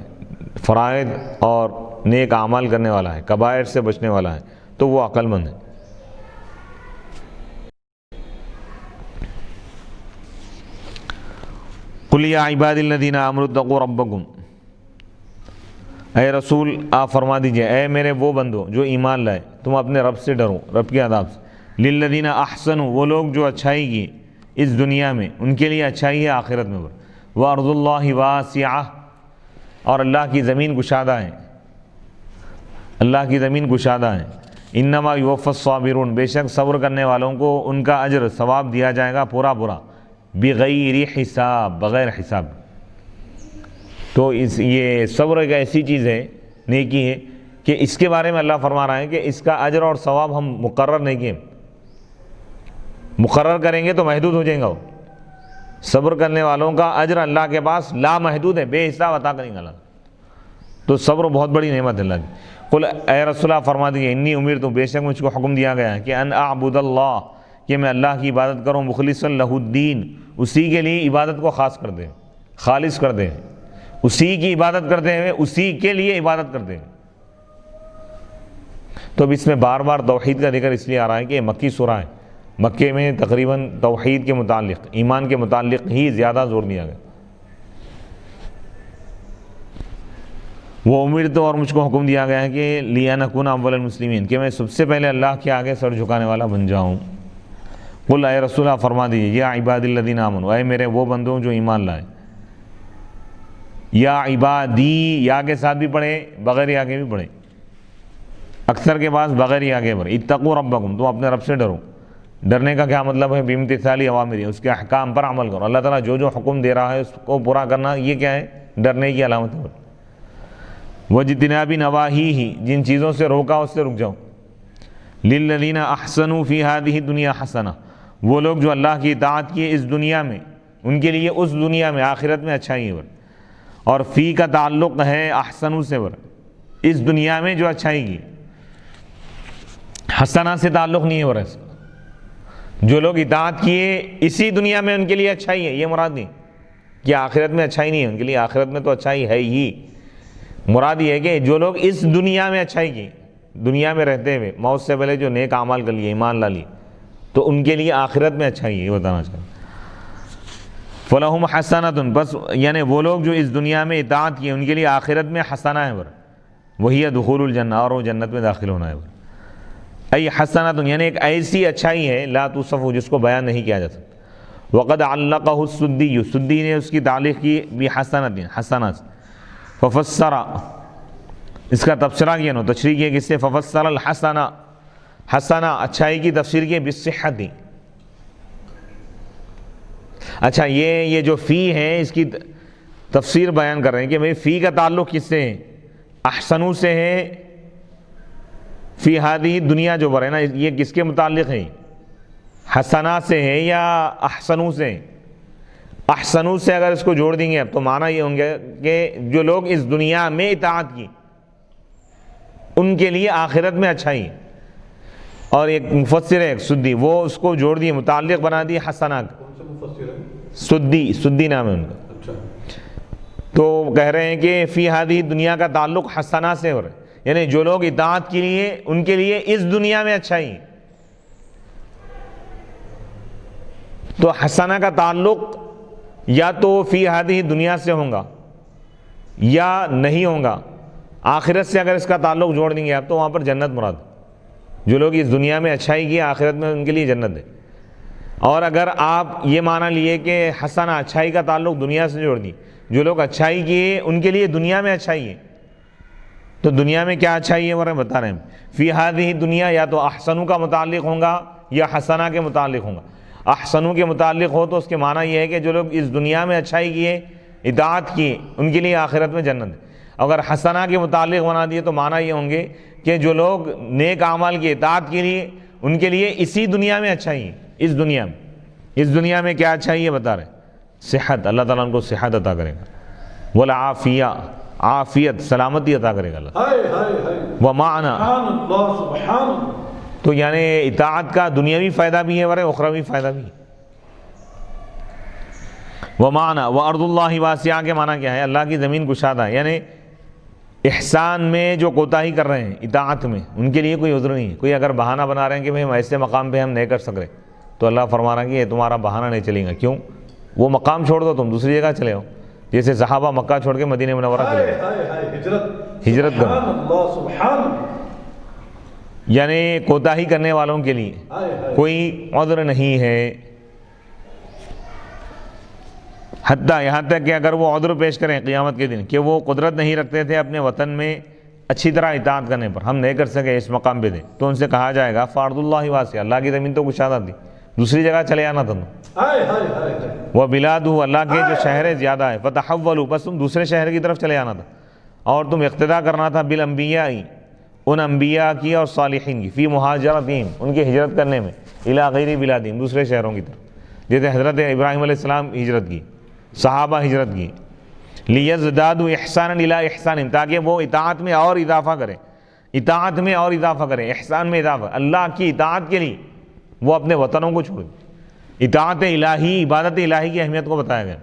فرائض اور نیک اعمال کرنے والا ہے، کبائر سے بچنے والا ہے، تو وہ عقل مند ہے۔ قل یا عباد الذین آمنوا اتقوا ربکم، اے رسول آپ فرما دیجئے اے میرے وہ بندو جو ایمان لائے، تم اپنے رب سے ڈرو، رب کے عذاب سے۔ للذین احسنوا، وہ لوگ جو اچھائی کی اس دنیا میں، ان کے لیے اچھائی ہے آخرت میں۔ وارض اللہ واسعہ، اور اللہ کی زمین گشادہ ہے، اللہ کی زمین گشادہ ہے۔ انما یوفی الصابرون، بے شک صبر کرنے والوں کو ان کا اجر ثواب دیا جائے گا پورا پورا، بغیر حساب، بغیر حساب۔ تو یہ صبر ایک ایسی چیز ہے، نیکی ہے، کہ اس کے بارے میں اللہ فرما رہا ہے کہ اس کا اجر اور ثواب ہم مقرر نہیں کیے، مقرر کریں گے تو محدود ہو جائیں گا۔ وہ صبر کرنے والوں کا اجر اللہ کے پاس لا محدود ہے، بے حساب عطا کریں گے اللہ۔ تو صبر بہت بڑی نعمت ہے اللہ کی۔ قل اے رسول اللہ فرما دیجیے انی امرت، بے شک مجھ کو حکم دیا گیا ہے کہ ان اعبد اللہ، کہ میں اللہ کی عبادت کروں، مخلصا لہ الدین، اسی کے لیے عبادت کو خاص کر دیں، خالص کر دیں، اسی کی عبادت کرتے ہیں، اسی کے لیے عبادت کرتے ہیں۔ تو اب اس میں بار بار توحید کا ذکر اس لیے آ رہا ہے کہ یہ مکی سورہ ہے، مکے میں تقریباً توحید کے متعلق، ایمان کے متعلق ہی زیادہ زور دیا گیا۔ وہ امرت، اور مجھ کو حکم دیا گیا ہے کہ لِأَنْ اول المسلمین، کہ میں سب سے پہلے اللہ کے آگے سر جھکانے والا بن جاؤں۔ قل اے رسول اللہ فرما دیجیے یا عباد الذین آمنوا، اے میرے وہ بندوں جو ایمان لائے۔ یا عبادی، یا کے ساتھ بھی پڑھے، بغیر یا کے بھی پڑھے، اکثر کے پاس بغیر یا کے پڑھے۔ اتقوا ربکم، تم اپنے رب سے ڈرو۔ ڈرنے کا کیا مطلب ہے؟ بامتثال اوامرہ، اس کے احکام پر عمل کرو۔ اللہ تعالیٰ جو جو حکم دے رہا ہے اس کو پورا کرنا، یہ کیا ہے؟ ڈرنے کی علامت ہے۔ واجتناب نواہیہ، جن چیزوں سے روکا اس سے رک جاؤ۔ للذین احسنوا فی ہذہ الدنیا حسنہ، وہ لوگ جو اللہ کی اطاعت کیے اس دنیا میں، ان کے لیے اس دنیا میں، آخرت میں اچھائی ہے۔ اور فی کا تعلق ہے احسنوا سے، اس دنیا میں جو اچھائی کی، حسنہ سے تعلق نہیں ہے۔ اس جو لوگ اطاعت کیے اسی دنیا میں ان کے لیے اچھائی ہے، یہ مراد نہیں کہ آخرت میں اچھائی نہیں ہے ان کے لیے، آخرت میں تو اچھائی ہے ہی۔ مراد یہ ہے کہ جو لوگ اس دنیا میں اچھائی کی، دنیا میں رہتے ہوئے موت سے پہلے جو نیک اعمال کر لیے، ایمان لا لی، تو ان کے لیے آخرت میں اچھائی ہے، یہ بتانا چاہتا ہوں۔ فَلَهُمْ حَسَنَةٌ، بس یعنی وہ لوگ جو اس دنیا میں اطاعت کیے ان کے لیے آخرت میں حسنہ ہے، وہی ہے دخول الجنہ، اور وہ جنت میں داخل ہونا ہے۔ ای حسنۃ، یعنی ایک ایسی اچھائی ہے لا توصف، جس کو بیان نہیں کیا جا سکتا۔ وقد علقہ السدی، سدی نے اس کی تعلیق کی بحسنۃ، حسنہ سے۔ ففسر، اس کا تبصرہ کیا نا، تشریح کیا کس سے؟ ففسر الحسنہ، حسنہ اچھائی کی تفسیر کی بالصحۃ۔ اچھا یہ جو فی ہے اس کی تفسیر بیان کر رہے ہیں کہ بھئی فی کا تعلق کس سے ہے؟ احسنو سے ہے۔ فی ہذہ دنیا جو بر ہے نا، یہ کس کے متعلق ہے؟ حسنہ سے ہے یا احسنو سے؟ احسنو سے اگر اس کو جوڑ دیں گے اب تو معنی یہ ہوں گے کہ جو لوگ اس دنیا میں اطاعت کی ان کے لیے آخرت میں اچھائی۔ اور ایک مفسر ہے ایک سدی، وہ اس کو جوڑ دیے، متعلق بنا دیے حسنہ کا۔ کون سا مفسر ہے؟ سدی نام ہے ان کا۔ اچھا، تو کہہ رہے ہیں کہ فی ہذہ دنیا کا تعلق حسنہ سے ہو رہا ہے، یعنی جو لوگ اطاعت کے لیے ان کے لیے اس دنیا میں اچھائی۔ تو حسنہ کا تعلق یا تو فی ہذہ دنیا سے ہوگا یا نہیں ہوگا۔ آخرت سے اگر اس کا تعلق جوڑ دیں گے آپ تو وہاں پر جنت مراد۔ جو لوگ اس دنیا میں اچھائی کی آخرت میں ان کے لیے جنت ہے. اور اگر آپ یہ مانا لیے کہ حسنہ اچھائی کا تعلق دنیا سے جوڑ دی، جو لوگ اچھائی کیے ان کے لیے دنیا میں اچھائی ہے، تو دنیا میں کیا اچھائی ہے وہ بتا رہے ہیں. فی ہذہ دنیا یا تو احسنو کا متعلق ہوگا یا حسنہ کے متعلق ہوگا. احسنو کے متعلق ہو تو اس کے معنی یہ ہے کہ جو لوگ اس دنیا میں اچھائی کیے، اطاعت کیے، ان کے لیے آخرت میں جنت ہے. اگر حسنہ کے متعلق بنا دیے تو معنی یہ ہوں گے کہ جو لوگ نیک اعمال کی اطاعت کے لیے، ان کے لیے اسی دنیا میں اچھائی ہے. اس دنیا میں کیا اچھائی ہے بتا رہے ہیں؟ صحت، اللہ تعالیٰ ان کو صحت عطا کرے گا. والعافیہ، عافیت، سلامتی عطا کرے گا اللہ. ومعنا، تو یعنی اطاعت کا دنیاوی فائدہ بھی ہے اور اخروی فائدہ بھی ہے. ومعنا وارض اللہ واسعہ کے معنی کیا ہے؟ اللہ کی زمین کشادہ ہے. یعنی احسان میں جو کوتاہی کر رہے ہیں اطاعت میں، ان کے لیے کوئی عذر نہیں ہے. کوئی اگر بہانہ بنا رہے ہیں کہ بھئی ہم ایسے مقام پہ ہم نہیں کر سک رہے، تو اللہ فرما رہا ہے کہ یہ تمہارا بہانہ نہیں چلے گا. کیوں؟ وہ مقام چھوڑ دو، تم دوسری جگہ چلے ہو. جیسے صحابہ مکہ چھوڑ کے مدینہ منورہ چلے گئے، ہجرت کرو. یعنی کوتاہی کرنے والوں کے لیے کوئی عذر نہیں ہے. حتیٰ یہاں تک کہ اگر وہ عذر پیش کریں قیامت کے دن کہ وہ قدرت نہیں رکھتے تھے اپنے وطن میں اچھی طرح اطاعت کرنے پر، ہم نہیں کر سکے اس مقام پہ تھے، تو ان سے کہا جائے گا فارض اللہ واسع، اللہ کی زمین تو کشادہ تھی، دوسری جگہ چلے آنا تھا. وہ بلادہ، اللہ کے جو شہر زیادہ ہے، فتحولوا، بس تم دوسرے شہر کی طرف چلے آنا تھا، اور تم اقتدا کرنا تھا بالانبیاء، ان انبیاء کی اور صالحین کی، فی مہاجرتہم، ان کی ہجرت کرنے میں، الی غیر بلادہم، دوسرے شہروں کی طرف. جیسے حضرت ابراہیم علیہ السلام ہجرت کی، صحابہ ہجرت کی. لیزدادوا احسانا الی احسانہم، تاکہ وہ اطاعت میں اور اضافہ کریں، اطاعت میں اور اضافہ کریں، احسان میں اضافہ. اللہ کی اطاعت کے لیے وہ اپنے وطنوں کو چھوڑ دیں. اطاعت الہی، عبادت الہی کی اہمیت کو بتایا گیا.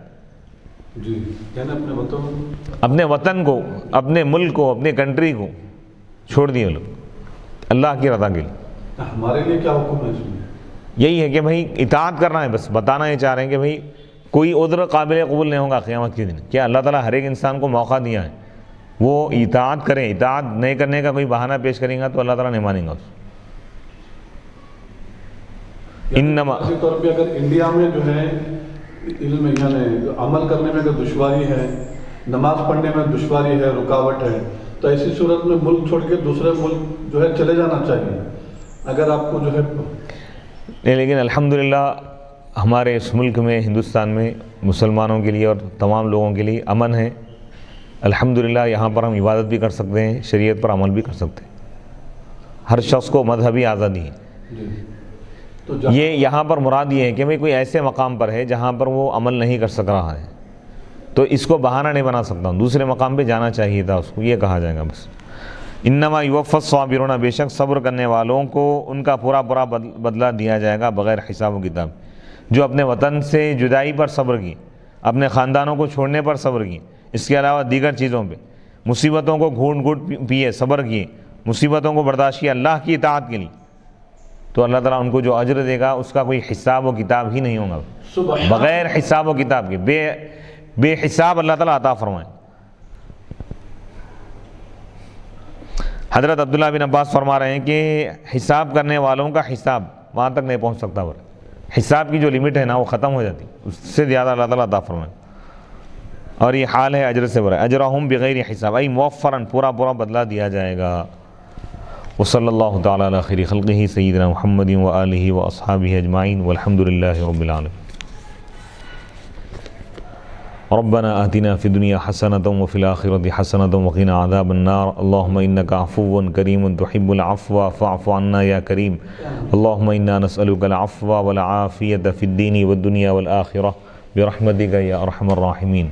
جی، یعنی اپنے وطن کو، اپنے ملک کو، اپنے کنٹری کو چھوڑ دیے لوگ اللہ کی رضا کے لیے. ہمارے لیے کیا حکم ہے اس میں؟ یہی ہے کہ بھائی اطاعت کرنا ہے. بس بتانا یہ چاہ رہے ہیں کہ بھائی کوئی عذر قابل قبول نہیں ہوگا قیامت کے دن. کیا اللہ تعالیٰ ہر ایک انسان کو موقع دیا ہے، وہ اطاعت کرے. اطاعت نہیں کرنے کا کوئی بہانہ پیش کرے گا تو اللہ تعالیٰ نہیں مانیں گا اس کو. انما اسی طور پہ اگر انڈیا میں جو ہے علم یعنی عمل کرنے میں اگر دشواری ہے، نماز پڑھنے میں دشواری ہے، رکاوٹ ہے، تو ایسی صورت میں ملک چھوڑ کے دوسرے ملک جو ہے چلے جانا چاہیے اگر آپ کو جو ہے. لیکن الحمدللہ ہمارے اس ملک میں، ہندوستان میں مسلمانوں کے لیے اور تمام لوگوں کے لیے امن ہے. الحمدللہ یہاں پر ہم عبادت بھی کر سکتے ہیں، شریعت پر عمل بھی کر سکتے ہیں. ہر شخص کو مذہبی آزادی ہے. تو یہ یہاں پر مراد یہ ہے کہ بھئی کوئی ایسے مقام پر ہے جہاں پر وہ عمل نہیں کر سک رہا ہے، تو اس کو بہانہ نہیں بنا سکتا ہوں، دوسرے مقام پہ جانا چاہیے تھا اس کو، یہ کہا جائے گا. بس انما یوفی الصابرون، بے شک صبر کرنے والوں کو ان کا پورا بدلہ دیا جائے گا بغیر حساب و کتاب. جو اپنے وطن سے جدائی پر صبر کی، اپنے خاندانوں کو چھوڑنے پر صبر کی، اس کے علاوہ دیگر چیزوں پہ، مصیبتوں کو گھونٹ گھونٹ پیے، صبر کیے، مصیبتوں کو برداشت کیا اللہ کی اطاعت کے لیے، تو اللہ تعالیٰ ان کو جو اجر دے گا اس کا کوئی حساب و کتاب ہی نہیں ہوگا. بغیر حساب و کتاب کے، بے حساب اللہ تعالیٰ عطا فرمائے. حضرت عبداللہ بن عباس فرما رہے ہیں کہ حساب کرنے والوں کا حساب وہاں تک نہیں پہنچ سکتا، حساب کی جو لمٹ ہے نا وہ ختم ہو جاتی، اس سے زیادہ اللہ تعالیٰ عطا فرمائے. اور یہ حال ہے اجر سے برا، اجرہم بغیر حساب، ای موفراً، پورا بدلہ دیا جائے گا. وصلی اللہ تعالیٰ علی خیر خلقہ سیدنا محمد وآلہ واصحابہ اجمعین والحمد للہ رب العالمین. ربنا آتنا فی الدنیا حسنۃ وفی الآخرۃ حسنۃ وقنا عذاب النار. اللہم انک عفو کریم تحب العفو فاعف عنا یا کریم. اللہم انا نسألک العفو والعافیۃ فی الدین والدنیا والآخرہ برحمتک یا ارحم الراحمین.